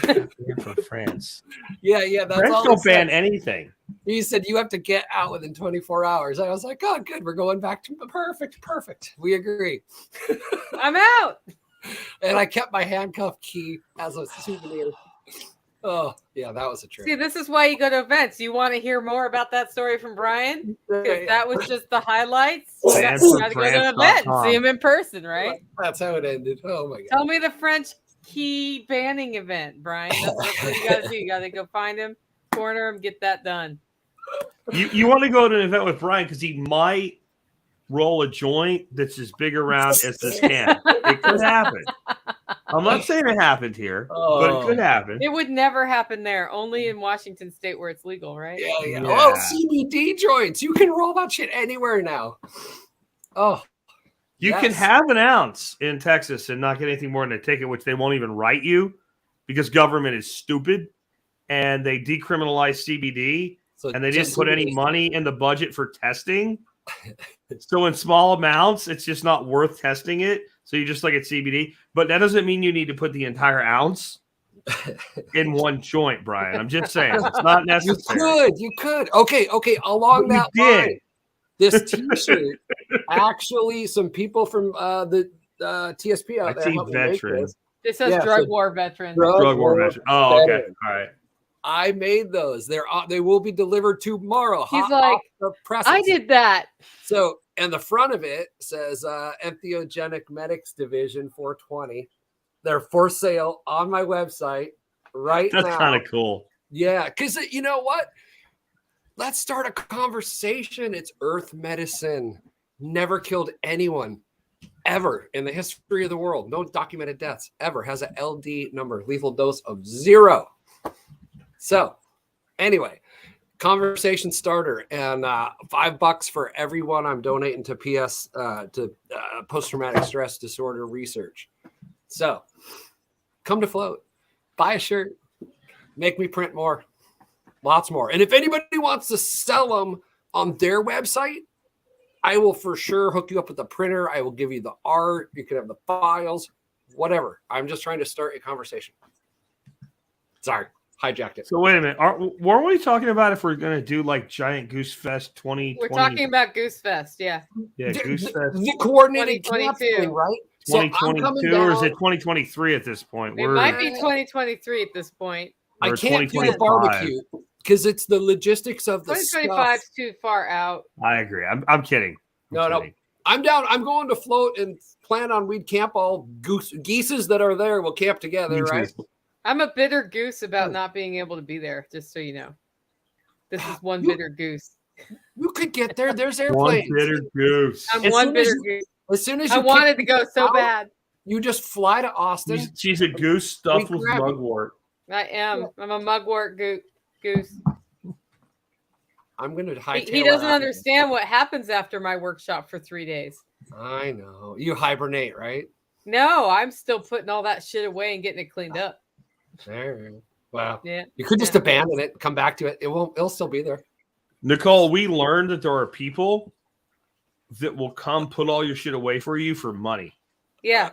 banned from France. Yeah, that's France all. don't he said. ban anything. He said you have to get out within 24 hours. I was like, oh, good. We're going back to perfect. We agree. I'm out. And I kept my handcuff key as a souvenir. Oh, yeah, that was a trip. See, this is why you go to events. You want to hear more about that story from Brian? Because that was just the highlights. You got to go to an event and see him in person, right? That's how it ended. Oh my god. Tell me the French key banning event, Brian. That's what you got to do. You got to go find him, corner him, get that done. You want to go to an event with Brian because he might roll a joint that's as big around as this can. It could happen. I'm not saying it happened here, but it could happen. It would never happen there. Only in Washington State where it's legal, right? Yeah. Oh, CBD joints. You can roll that shit anywhere now. Oh. You can have an ounce in Texas and not get anything more than a ticket, which they won't even write you because government is stupid and they decriminalize CBD and they didn't put any money in the budget for testing. So in small amounts, it's just not worth testing it. So you just look at CBD, but that doesn't mean you need to put the entire ounce in one joint, Brian. I'm just saying it's not necessary. You could. Okay. Along that line, this T-shirt, actually, some people from the TSP out there helped me make this. It says drug war veteran. Drug war veteran. Oh, okay. All right. I made those. They will be delivered tomorrow. He's like, I did that. So, and the front of it says Entheogenic Medics Division 420. They're for sale on my website right now. That's kind of cool. Yeah, because you know what? Let's start a conversation. It's earth medicine. Never killed anyone ever in the history of the world. No documented deaths ever. Has an LD number, lethal dose of 0. So, anyway, conversation starter and $5 for everyone I'm donating to post-traumatic stress disorder research. So, come to Float, buy a shirt, make me print more, lots more. And if anybody wants to sell them on their website, I will for sure hook you up with the printer. I will give you the art. You can have the files, whatever. I'm just trying to start a conversation. Sorry. Hijacked it. So wait a minute. Weren't we talking about if we're going to do like Giant Goose Fest 2020? We're talking about Goose Fest, yeah. Yeah, Goose Fest. The coordinated camp thing, right? 2022 or is it 2023 at this point? It might be 2023 at this point. I can't do the barbecue because it's the logistics of the 2025 is too far out. I agree. I'm kidding. No. I'm down. I'm going to Float and plan on we'd camp all geeses that are there. We'll camp together, right? I'm a bitter goose about not being able to be there, just so you know. This is one bitter goose. You could get there. There's airplanes. One bitter goose. I'm one bitter goose. As soon as I wanted to go so bad. You just fly to Austin. She's a goose stuffed with mugwort. I am. I'm a mugwort goose. I'm going to hightail. He doesn't understand what happens after my workshop for 3 days. I know. You hibernate, right? No, I'm still putting all that shit away and getting it cleaned up. There. Wow. Yeah. You could just abandon it, come back to it. It'll still be there. Nicole, we learned that there are people that will come put all your shit away for you for money. Yeah.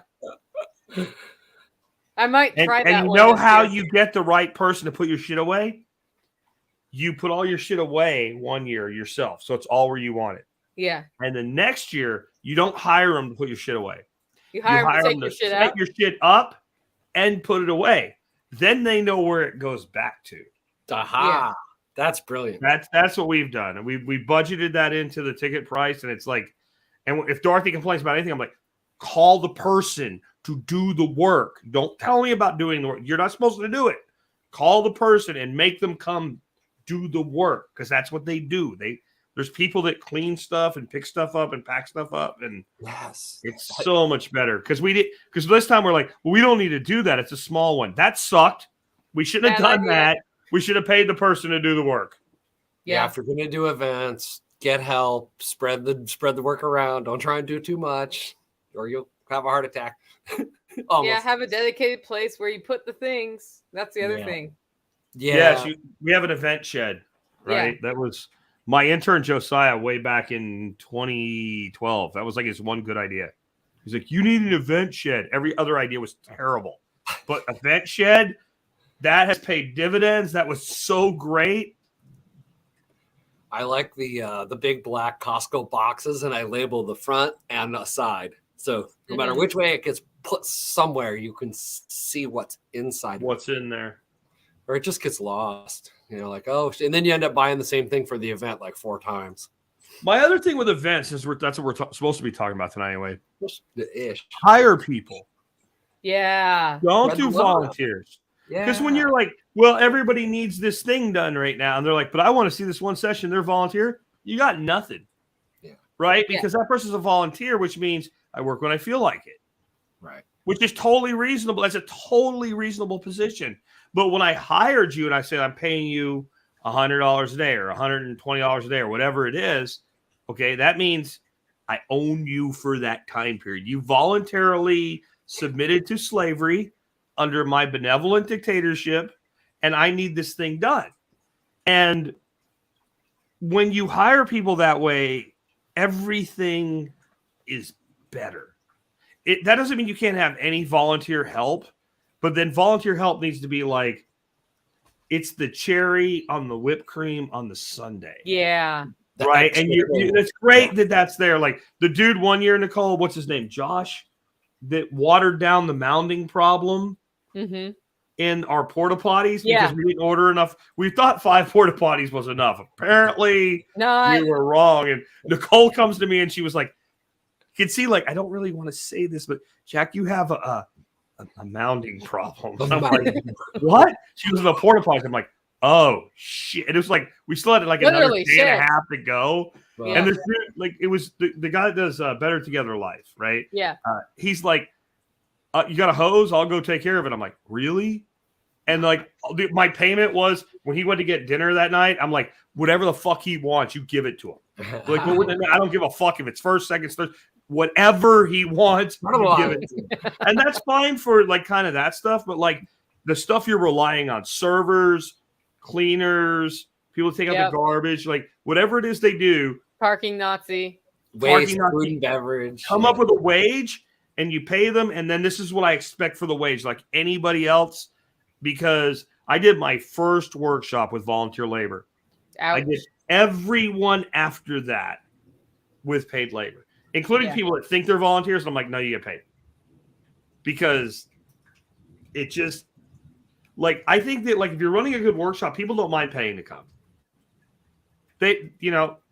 I might try that. And you know how you get the right person to put your shit away? You put all your shit away 1 year yourself. So it's all where you want it. Yeah. And the next year, you don't hire them to put your shit away. You hire them to set your shit up and put it away. Then they know where it goes back to. Aha. Yeah. That's brilliant. That's what we've done. And we budgeted that into the ticket price. And it's like, and if Dorothy complains about anything, I'm like, call the person to do the work. Don't tell me about doing the work. You're not supposed to do it. Call the person and make them come do the work because that's what they do. There's people that clean stuff and pick stuff up and pack stuff up, and it's so much better because this time we're like, well, we don't need to do that. It's a small one. That sucked. We shouldn't have done that. We should have paid the person to do the work. Yeah, if you're going to do events, get help, spread the work around. Don't try and do too much, or you'll have a heart attack. Yeah, have a dedicated place where you put the things. That's the other thing. Yeah. Yes, we have an event shed, right? Yeah. That was my intern Josiah way back in 2012. That was like his one good idea. He's like, you need an event shed. Every other idea was terrible. But event shed, that has paid dividends. That was so great. I like the big black Costco boxes, and I label the front and the side. So no matter which way it gets put somewhere, you can see what's inside. What's in there. Or it just gets lost. You know, like, oh, and then you end up buying the same thing for the event like 4 times. My other thing with events is that's what we're supposed to be talking about tonight anyway. Ish. Hire people. Yeah. Don't Spread do the word. volunteers. Yeah. Because when you're like, well, everybody needs this thing done right now, and they're like, but I want to see this one session, they're volunteer, you got nothing. Yeah. Right? Yeah. Because that person's a volunteer, which means I work when I feel like it. Right. Which is totally reasonable. That's a totally reasonable position. But when I hired you and I said I'm paying you $100 a day or $120 a day or whatever it is, okay, that means I own you for that time period. You voluntarily submitted to slavery under my benevolent dictatorship, and I need this thing done. And when you hire people that way, everything is better. That doesn't mean you can't have any volunteer help, but then volunteer help needs to be like, it's the cherry on the whipped cream on the sundae. Yeah. Right. And it's great that that's there. Like the dude one year, Nicole, what's his name? Josh, that watered down the mounding problem Mm-hmm. in our porta potties Yeah. because we didn't order enough. We thought 5 porta potties was enough. Apparently, No, we were wrong. And Nicole comes to me and she was like, you can see, like, I don't really want to say this, but Jack, you have a mounding problem. I'm like, what? She was in the porta potties. I'm like, oh shit! And it was like we still had like Literally, another day and a half to go. Well, Yeah. And this dude, like, it was the guy that does Better Together Life, right? yeah. He's like, you got a hose? I'll go take care of it. I'm like, really? And like, my payment was when he went to get dinner that night. I'm like, whatever the fuck he wants, you give it to him. Like, well, I don't give a fuck if it's first, second, third, whatever he wants, you give it to him. And that's fine for like kind of that stuff. But like the stuff you're relying on, servers, cleaners, people take out Yep. the garbage, like whatever it is they do, Parking Nazi. Waste, Parking food and beverage. come up with a wage and you pay them. And then this is what I expect for the wage, like anybody else, because I did my first workshop with volunteer labor. Ouch. I did everyone after that with paid labor, including Yeah. people that think they're volunteers. And I'm like, no, you get paid. Because it just, like, I think that, like, if you're running a good workshop, people don't mind paying to come. They,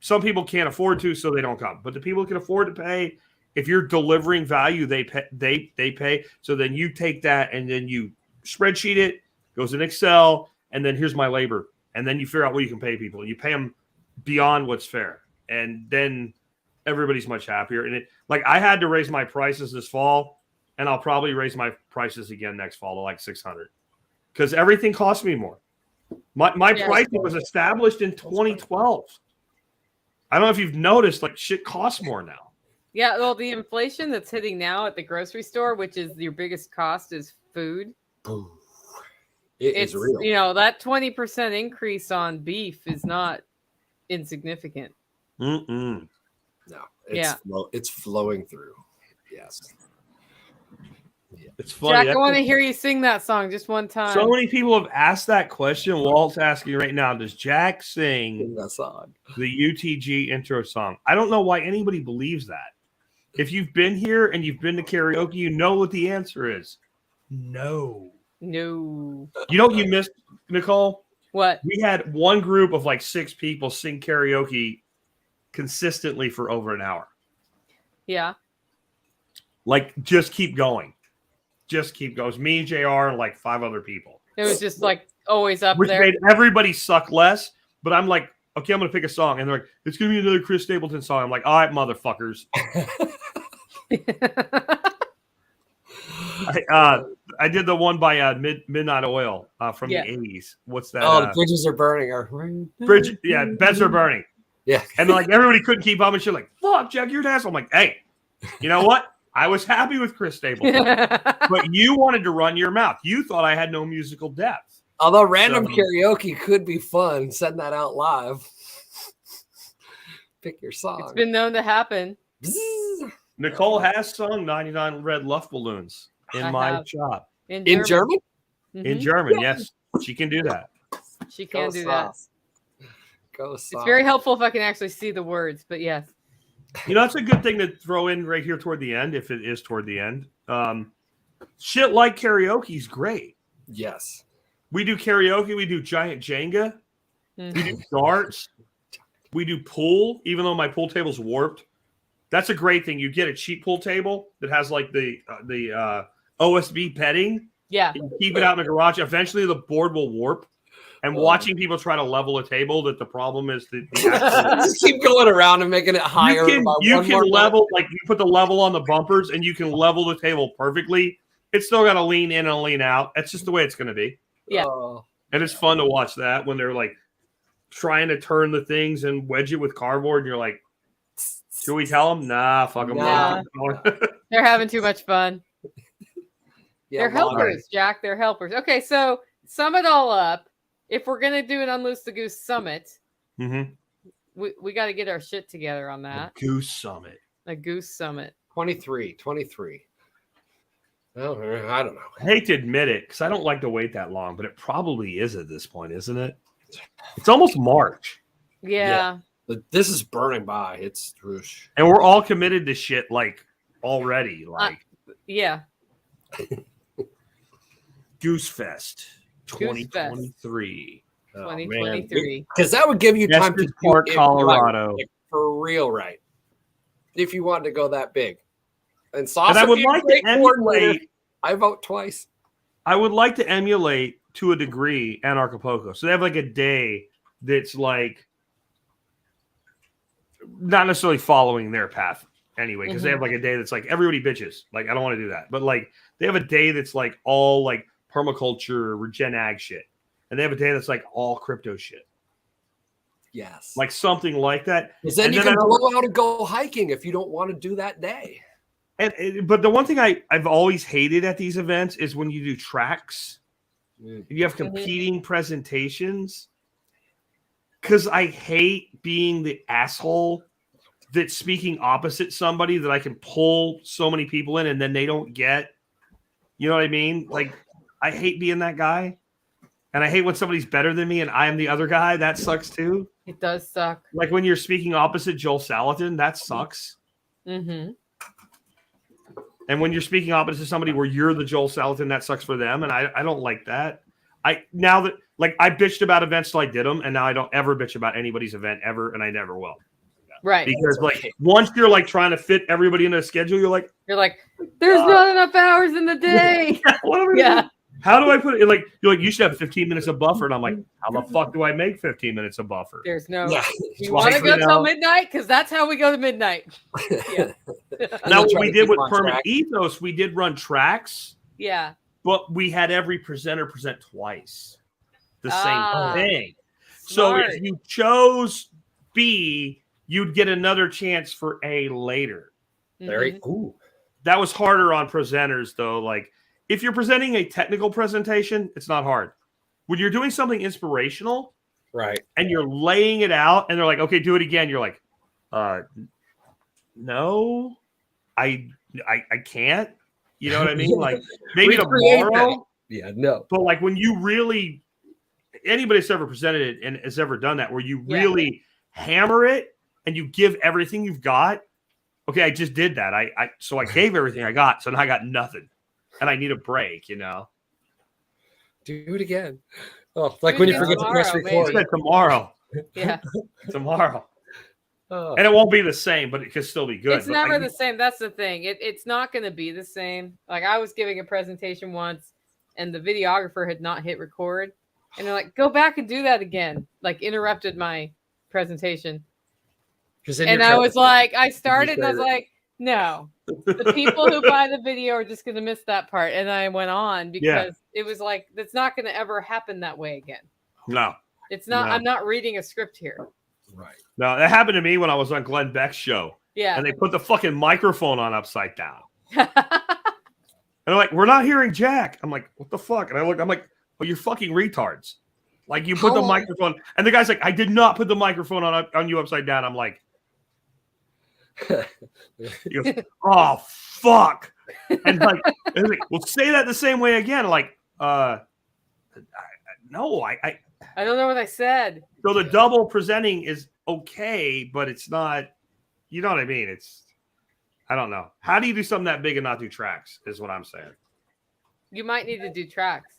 some people can't afford to, so they don't come. But the people who can afford to pay, if you're delivering value, they pay. So then you take that and then you spreadsheet it, goes in Excel, and then here's my labor. And then you figure out what you can pay people. You pay them beyond what's fair. And then everybody's much happier. And I had to raise my prices this fall, and I'll probably raise my prices again next fall to like $600 because everything costs me more. My Yeah. pricing was established in 2012. I don't know if you've noticed, like, shit costs more now. Yeah, well, the inflation that's hitting now at the grocery store, which is your biggest cost, is food. Boom. It's real. That 20% increase on beef is not insignificant. Mm-mm. No, Yeah. It's flowing through. Yes. It's funny. Jack, I want to hear you sing that song just one time. So many people have asked that question. Walt's asking right now, does Jack sing That song. the UTG intro song? I don't know why anybody believes that. If you've been here and you've been to karaoke, you know what the answer is. No. No. You know what you missed, Nicole? What? We had one group of like 6 people sing karaoke consistently for over an hour. Yeah. Like, just keep going. Just keep going. It was me, JR, and like 5 other people. It was just like always up Which there. made everybody suck less. But I'm like, okay, I'm going to pick a song. And they're like, it's going to be another Chris Stapleton song. I'm like, all right, motherfuckers. I did the one by Midnight Oil from Yeah. the 80s. What's that? Oh, the bridges are burning. Beds are burning. Yeah. And then, like, everybody couldn't keep up and shit. Like, fuck, Jack, you're an asshole. I'm like, hey, you know what? I was happy with Chris Stapleton, but you wanted to run your mouth. You thought I had no musical depth. Although random So- karaoke could be fun, send that out live. Pick your song. It's been known to happen. Bzzz. Nicole has sung 99 Red Luft Balloons in I my have. shop. In German? Mhm. In German, yes. She can do that. She can Go do that. sauce. Go sauce. It's very helpful if I can actually see the words, but yes. You know, that's a good thing to throw in right here toward the end, if it is toward the end. Shit like karaoke is great. Yes. We do karaoke. We do giant Jenga. We Mhm. do darts. We do pool, even though my pool table's warped. That's a great thing. You get a cheap pool table that has like the OSB petting. Yeah. You keep it out in the garage. Eventually, the board will warp. And watching people try to level a table, that the problem is the actual. Just keep going around and making it higher. You can level, like you put the level on the bumpers, and you can level the table perfectly. It's still got to lean in and lean out. That's just the way it's going to be. Yeah. And it's fun to watch that when they're like trying to turn the things and wedge it with cardboard. And you're like, should we tell them? Nah, fuck them. Nah. They're having too much fun. Yeah, They're helpers, Jack. They're helpers. Okay, so sum it all up. If we're gonna do an Unloose the Goose Summit, we got to get our shit together on that. A Goose Summit. A Goose Summit. 23. Oh, I don't know. I hate to admit it because I don't like to wait that long, but it probably is at this point, isn't it? It's almost March. Yeah. But this is burning by. It's whoosh. And we're all committed to shit like already. Like yeah. Goose Fest 2023. 2023. Because that would give you time to Park, Colorado. Like, for real, right? If you wanted to go that big. And I would like to emulate. I vote twice. I would like to emulate to a degree Anarchapulco. So they have like a day that's like not necessarily following their path anyway, because they have like a day that's like everybody bitches. Like, I don't want to do that. But like they have a day that's like all like permaculture, regen ag shit. And they have a day that's like all crypto shit. Yes. Like something like that. Because then you can blow out and go hiking if you don't want to do that day. But the one thing I've always hated at these events is when you do tracks, you have competing presentations. Because I hate being the asshole that's speaking opposite somebody that I can pull so many people in and then they don't get. You know what I mean? Like, I hate being that guy. And I hate when somebody's better than me and I am the other guy. That sucks too. It does suck. Like when you're speaking opposite Joel Salatin, that sucks. Mm-hmm. And when you're speaking opposite somebody where you're the Joel Salatin, that sucks for them. And I don't like that. Now that I bitched about events till I did them, and now I don't ever bitch about anybody's event ever, and I never will. Right. Because once you're like trying to fit everybody into a schedule, you're like, there's not enough hours in the day. What am I doing? How do I put it? Like, you're like, you should have 15 minutes of buffer. And I'm like, how the fuck do I make 15 minutes of buffer? There's no. Yeah. You want to go till midnight? Because that's how we go to midnight. Yeah. Now, what we did with Permit Ethos, we did run tracks. Yeah. But we had every presenter present twice. The same thing. Smart. So if you chose B, you'd get another chance for A later. Very cool. That was harder on presenters, though. Like, if you're presenting a technical presentation, it's not hard. When you're doing something inspirational, right, and you're laying it out, and they're like, "Okay, do it again." You're like, "No, I can't." You know what I mean? Like maybe tomorrow. Yeah, no. But like when you really, anybody that's ever presented it and has ever done that, where you really hammer it and you give everything you've got. Okay, I just did that. So I gave everything I got. So now I got nothing. And I need a break, you know. Do it again. Oh, like when you forget to press record. Tomorrow. Yeah. Tomorrow. And it won't be the same, but it can still be good. It's never the same. That's the thing. It's not going to be the same. Like I was giving a presentation once and the videographer had not hit record. And they're like, go back and do that again. Like interrupted my presentation. And I was like, I started and I was like, no. The people who buy the video are just going to miss that part. And I went on because it was like, that's not going to ever happen that way again. No. It's not. No. I'm not reading a script here. Right. No, that happened to me when I was on Glenn Beck's show. Yeah. And they put the fucking microphone on upside down. And they're like, we're not hearing Jack. I'm like, what the fuck? And I'm like, well, you're fucking retards. Like you put the microphone. And the guy's like, I did not put the microphone on you upside down. I'm like, he goes, oh fuck. And like, well, say that the same way again. Like, no, I don't know what I said. So the double presenting is okay, but it's not, you know what I mean? I don't know. How do you do something that big and not do tracks is what I'm saying. You might need to do tracks.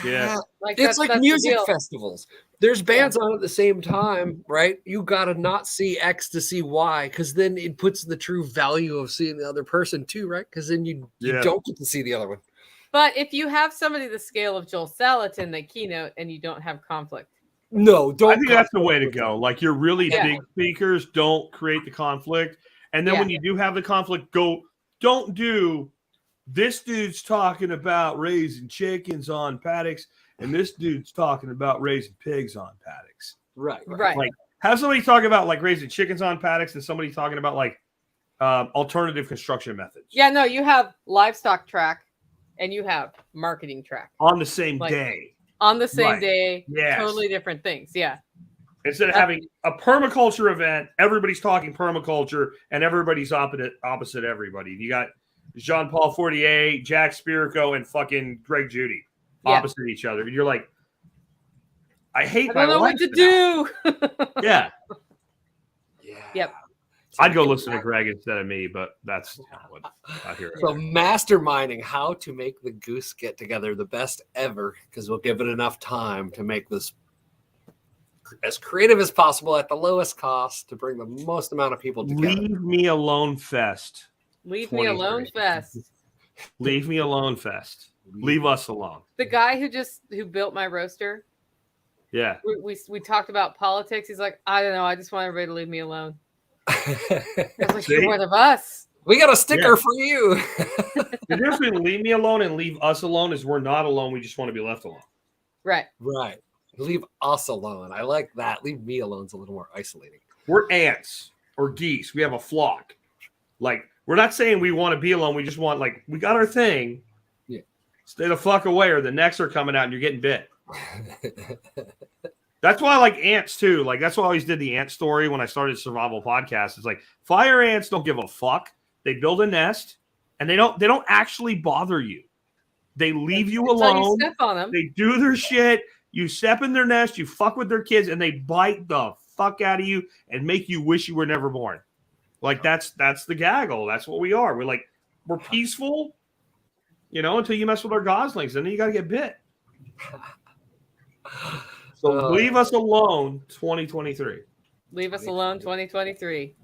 Yeah. It's like that's the music deal. festivals. There's bands on at the same time, right? You got to not see X to see Y, because then it puts the true value of seeing the other person too, right? Because then you don't get to see the other one. But if you have somebody the scale of Joel Salatin that keynote and you don't have conflict. No, don't. I think that's the way to go. Like your really Yeah. big speakers don't create the conflict. And then when you do have the conflict, don't do this dude's talking about raising chickens on paddocks and this dude's talking about raising pigs on paddocks. Right. Like have somebody talk about like raising chickens on paddocks and somebody talking about like alternative construction methods. Yeah, no, you have livestock track and you have marketing track on the same day. On the same day. Yes. Totally different things. Yeah. Instead of having a permaculture event, everybody's talking permaculture and everybody's opposite everybody. You got Jean-Paul Fortier, Jack Spirko, and fucking Greg Judy opposite each other. You're like, I don't know what to do. Yeah. Yep. I'd go listen to Greg instead of me, but that's not what I hear. So masterminding how to make the Goose Get Together the best ever, because we'll give it enough time to make this as creative as possible at the lowest cost to bring the most amount of people together. Leave Me Alone Fest. Leave Me Alone Fest. Leave Me Alone Fest. Leave us alone. The guy who built my roaster. Yeah. We talked about politics. He's like, I don't know. I just want everybody to leave me alone. I was like, you're one of us. We got a sticker for you. The difference between leave me alone and leave us alone is we're not alone. We just want to be left alone. Right. Right. Leave us alone. I like that. Leave me alone is a little more isolating. We're ants or geese. We have a flock. Like, we're not saying we want to be alone. We just want, like, we got our thing. Yeah. Stay the fuck away or the necks are coming out and you're getting bit. That's why I like ants too. Like that's why I always did the ant story when I started survival podcast. It's like fire ants don't give a fuck. They build a nest and they don't actually bother you. They leave you alone. You step on them. They do their shit. You step in their nest, you fuck with their kids, and they bite the fuck out of you and make you wish you were never born. Like that's the gaggle. That's what we are. We're peaceful, until you mess with our goslings, and then you gotta get bit. So leave us alone 2023. Leave us alone 2023.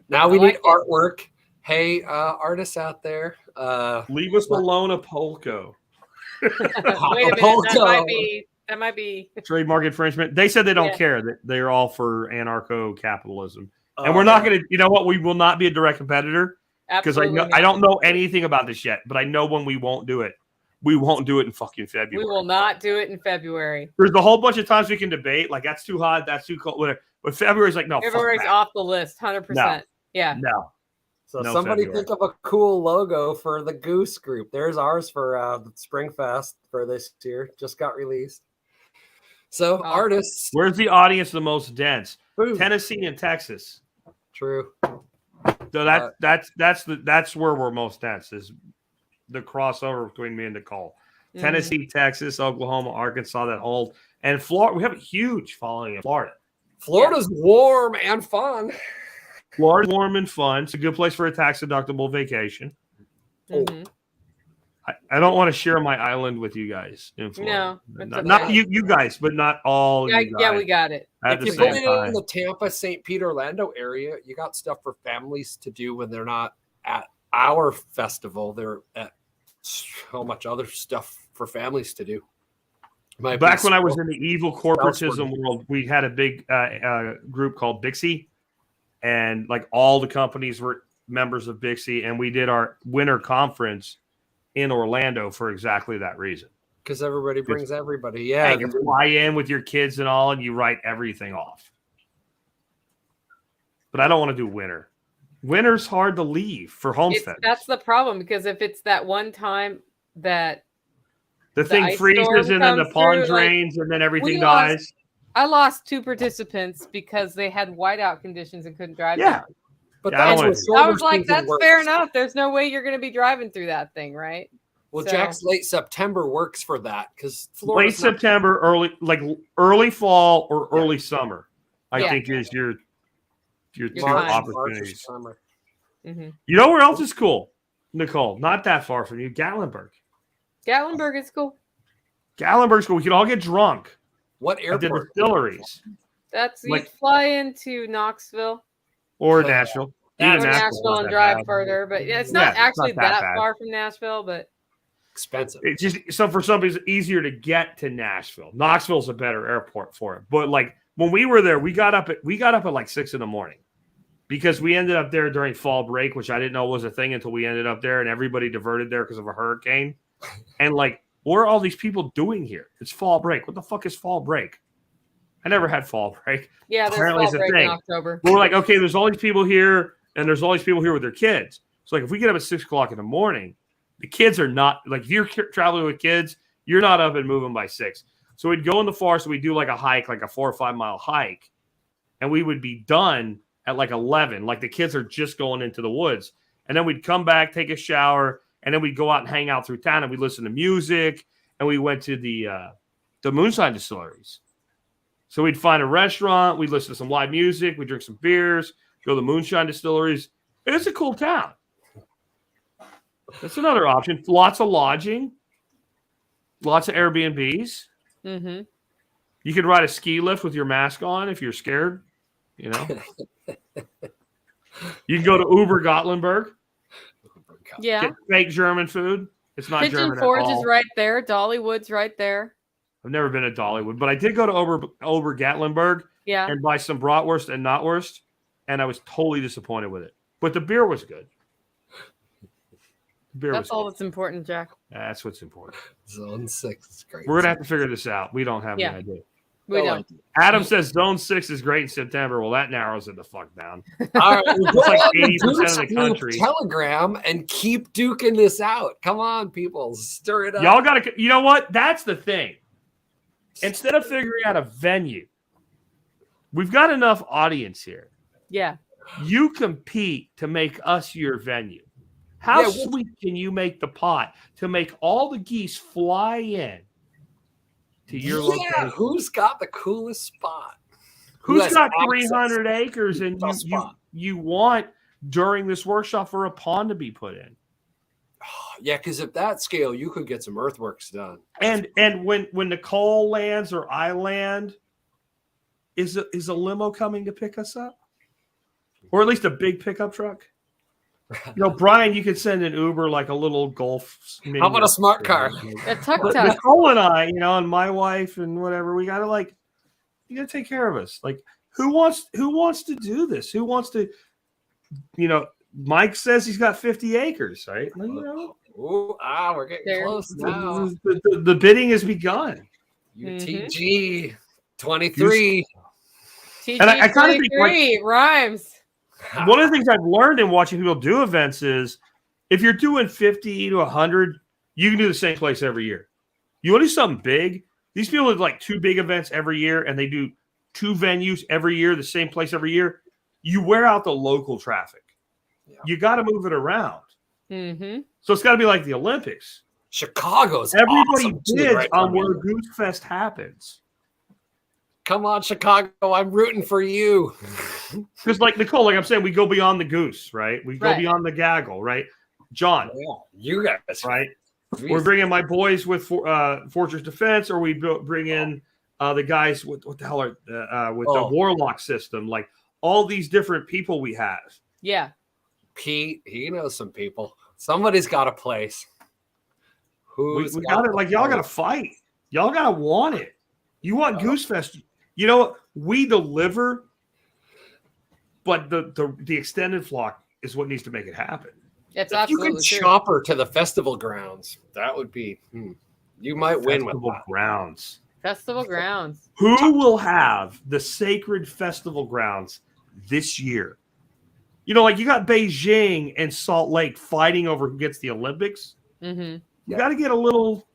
Now we need artwork. Hey, artists out there. Leave us alone a polka. Wait a minute. That might be trademark infringement. They said they don't care. That they're all for anarcho-capitalism. And we're not going to, you know what? We will not be a direct competitor because I don't know anything about this yet, but I know when we won't do it. We won't do it in fucking February. We will not do it in February. There's a whole bunch of times we can debate, like that's too hot, that's too cold, whatever. But February's like, no. February's off the list, 100%. No. Yeah. No. So somebody think of a cool logo for the Goose Group. There's ours for the Spring Fest for this year. Just got released. So artists. Where's the audience the most dense? Boom. Tennessee and Texas. True. So that's where we're most dense is the crossover between me and Nicole. Tennessee, Texas, Oklahoma, Arkansas, that whole and Florida. We have a huge following in Florida. Florida's warm and fun. Florida's warm and fun. It's a good place for a tax-deductible vacation. Mm-hmm. I don't want to share my island with you guys in Florida. No, not you guys, but not all. Yeah, you guys. yeah, we got it. At if the you same put it time. in the Tampa, St. Pete, Orlando area, you got stuff for families to do when they're not at our festival. They're at so much other stuff for families to do. Back when I was in the evil corporatism world, we had a big group called Bixie, and like all the companies were members of Bixie, and we did our winter conference in Orlando for exactly that reason. Because everybody brings everybody. Yeah. You fly in with your kids and all, and you write everything off. But I don't want to do winter. Winter's hard to leave for homestead. That's the problem, because if it's that one time that the thing freezes and then the pond drains and then everything dies. I lost 2 participants because they had whiteout conditions and couldn't drive down. But I was like, that's fair enough. There's no way you're going to be driving through that thing, right? Well, Jack's late September works for that because late September, early fall or early summer, I think is your 2 opportunities. Summer. Mm-hmm. You know where else is cool, Nicole? Not that far from you, Gatlinburg. Gatlinburg is cool. Gatlinburg's cool. We can all get drunk What at the airport? distilleries That's Like- you'd fly into Knoxville or Nashville. Even or Nashville's Nashville not and that drive bad. further, but yeah, it's Yeah, not it's not actually that that bad. far from Nashville. But Expensive. It's just so for some it's easier to get to Nashville. Knoxville's a better airport for it. But like when we were there, we got up at like 6 a.m. because we ended up there during fall break, which I didn't know was a thing until we ended up there, and everybody diverted there because of a hurricane. And like, what are all these people doing here? It's fall break. What the fuck is fall break? I never had fall break. yeah, there's Apparently fall it's a break in thing. October. But we're like, okay, there's all these people here, and there's all these people here with their kids. So like, if we get up at 6 o'clock in the morning, the kids are not like if you're traveling with kids, you're not up and moving by 6. So we'd go in the forest, we'd do like a hike, like a 4 or 5 mile hike, and we would be done at like 11. Like the kids are just going into the woods, and then we'd come back, take a shower, and then we'd go out and hang out through town, and we'd listen to music, and we went to the moonshine distilleries. So we'd find a restaurant, we'd listen to some live music, we'd drink some beers, go to the moonshine distilleries. It's a cool town. That's another option. Lots of lodging, lots of Airbnbs. Mm-hmm. You could ride a ski lift with your mask on if you're scared. You know, you can go to Uber Gotlandburg, Yeah, get fake German food. It's not Pigeon German Forge at all. is right there. Dollywood's right there. I've never been to Dollywood, but I did go to Ober Gatlinburg Yeah, and buy some bratwurst and knotwurst, and I was totally disappointed with it. But the beer was good. The beer that's was all good. that's important, Jack. That's what's important. Zone 6 is great. We're gonna have to figure this out. We don't have Yeah. any idea. We Oh, don't. Adam says Zone 6 is great in September. Well, that narrows it the fuck down. All right, well, It's like go on 80% Duke's of the Group country. Telegram and keep duking this out. Come on, people, stir it up. Y'all got to, you know what? That's the thing. Instead of figuring out a venue, we've got enough audience here. Yeah, You compete to make us your venue. How Yeah, well- sweet can you make the pot to make all the geese fly in to your location? Who's got the coolest spot? Who Who's has got access 300 acres and to the spot? you want during this workshop for a pond to be put in? Yeah, because at that scale, you could get some earthworks done. And when Nicole lands or I land, is a limo coming to pick us up, or at least a big pickup truck? You know, Brian, you could send an Uber like a little Golf. How about a smart car? a tuk But tuk. Nicole and I, you know, and my wife and whatever, you gotta take care of us. Like, who wants to do this? Who wants to, you know? Mike says he's got 50 acres, right? Well, you know, Ooh, we're getting There. close now. the bidding has begun. UTG 23. TG And I kinda think, like- 23 it rhymes. One of the things I've learned in watching people do events is if you're doing 50 to 100, you can do the same place every year. You want to do something big? These people do like 2 big events every year, and they do 2 venues every year, the same place every year. You wear out the local traffic. Yeah. You got to move it around. Mm-hmm. So it's got to be like the Olympics. Chicago's Everybody awesome too, bids right on now. where Goose Fest happens. Come on, Chicago. I'm rooting for you. Because like Nicole, like I'm saying, we go beyond the goose, right? We go Right. beyond the gaggle, right? John, You guys. right? We're bringing my boys with Fortress Defense, or we bring in the guys with what the hell are with the Warlock system, like all these different people we have. Yeah. Pete, he knows some people. Somebody's got a place. We Who's got it. Like y'all got to fight. Y'all got to want it. You want Goose Fest. You know what? We deliver, but the extended flock is what needs to make it happen. It's If you absolutely could true. chopper to the festival grounds, that would be. You might win with Festival that. grounds. Festival grounds. Who will have the sacred festival grounds this year? You know, like you got Beijing and Salt Lake fighting over who gets the Olympics. Mm-hmm. You got to get a little,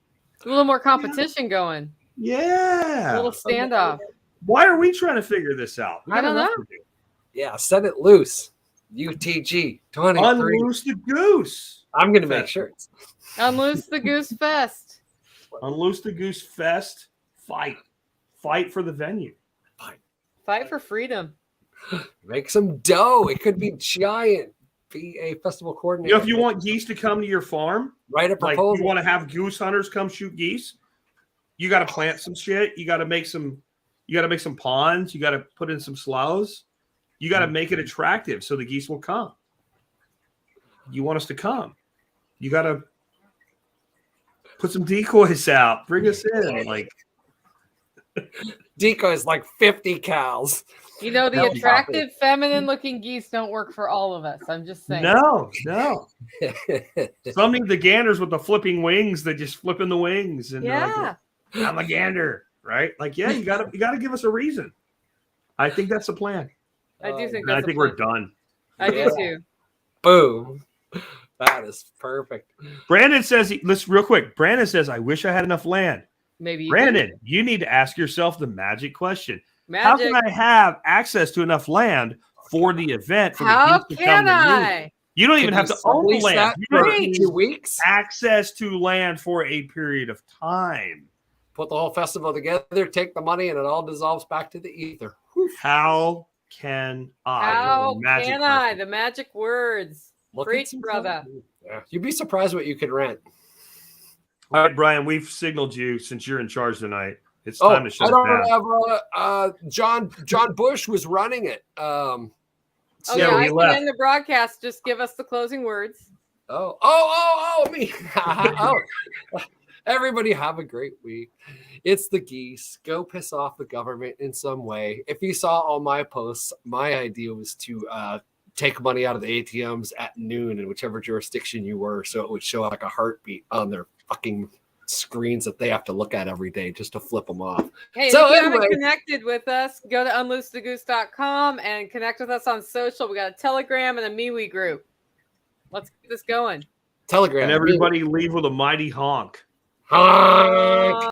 A little more competition going. A yeah. little standoff. Why are we trying to figure this out? We I got don't enough know. to do. Yeah, set it loose. UTG 23. Unloose the goose. I'm going to make shirts. Unloose the Goose Fest. Unloose the Goose Fest. Fight for the venue. Fight for freedom. Make some dough. It could be giant. Be a festival You coordinator. know, if you want geese to come to your farm, write a like proposal. you want to have goose hunters come shoot geese, you got to plant some shit. You got to make some ponds. You got to put in some sloughs. You got to make it attractive so the geese will come. You want us to come. You got to put some decoys out. Bring us in. Like decoys like 50 cows. You know, the attractive, feminine-looking geese don't work for all of us. I'm just saying. No. Some need the ganders with the flipping wings that just flip in the wings. And Yeah. like, I'm a gander, right? Like, yeah, you gotta give us a reason. I think that's the plan. I do think And I that's think a we're plan. done. I do too. Boom. That is perfect. Brandon says, let's real quick. Brandon says, I wish I had enough land. Maybe you Brandon, you need to ask yourself the magic question. Magic. How can I have access to enough land for the event? For How the geese to come can to I? You don't even have to own the sublease land. that You for just need 2 weeks? access to land for a period of time. Put the whole festival together, take the money, and it all dissolves back to the ether. How can I? How Magic can I? question. The magic words. Look at Preach, some brother. stuff. Yeah. You'd be surprised what you could rent. All right, Brian, we've signaled you since you're in charge tonight. It's Oh, time to shut I it down. don't have John Bush was running it. Oh, Yeah, yeah, we I left. can end the broadcast. Just give us the closing words. Me. Oh. Everybody have a great week. It's the geese. Go piss off the government in some way. If you saw all my posts, my idea was to take money out of the ATMs at noon in whichever jurisdiction you were, so it would show like a heartbeat on their fucking screens that they have to look at every day just to flip them off. Hey, So if you anyway- haven't connected with us, go to unloosethegoose.com and connect with us on social. We got a Telegram and a MeWe group. Let's get this going. Telegram. And everybody leave with a mighty honk. Honk.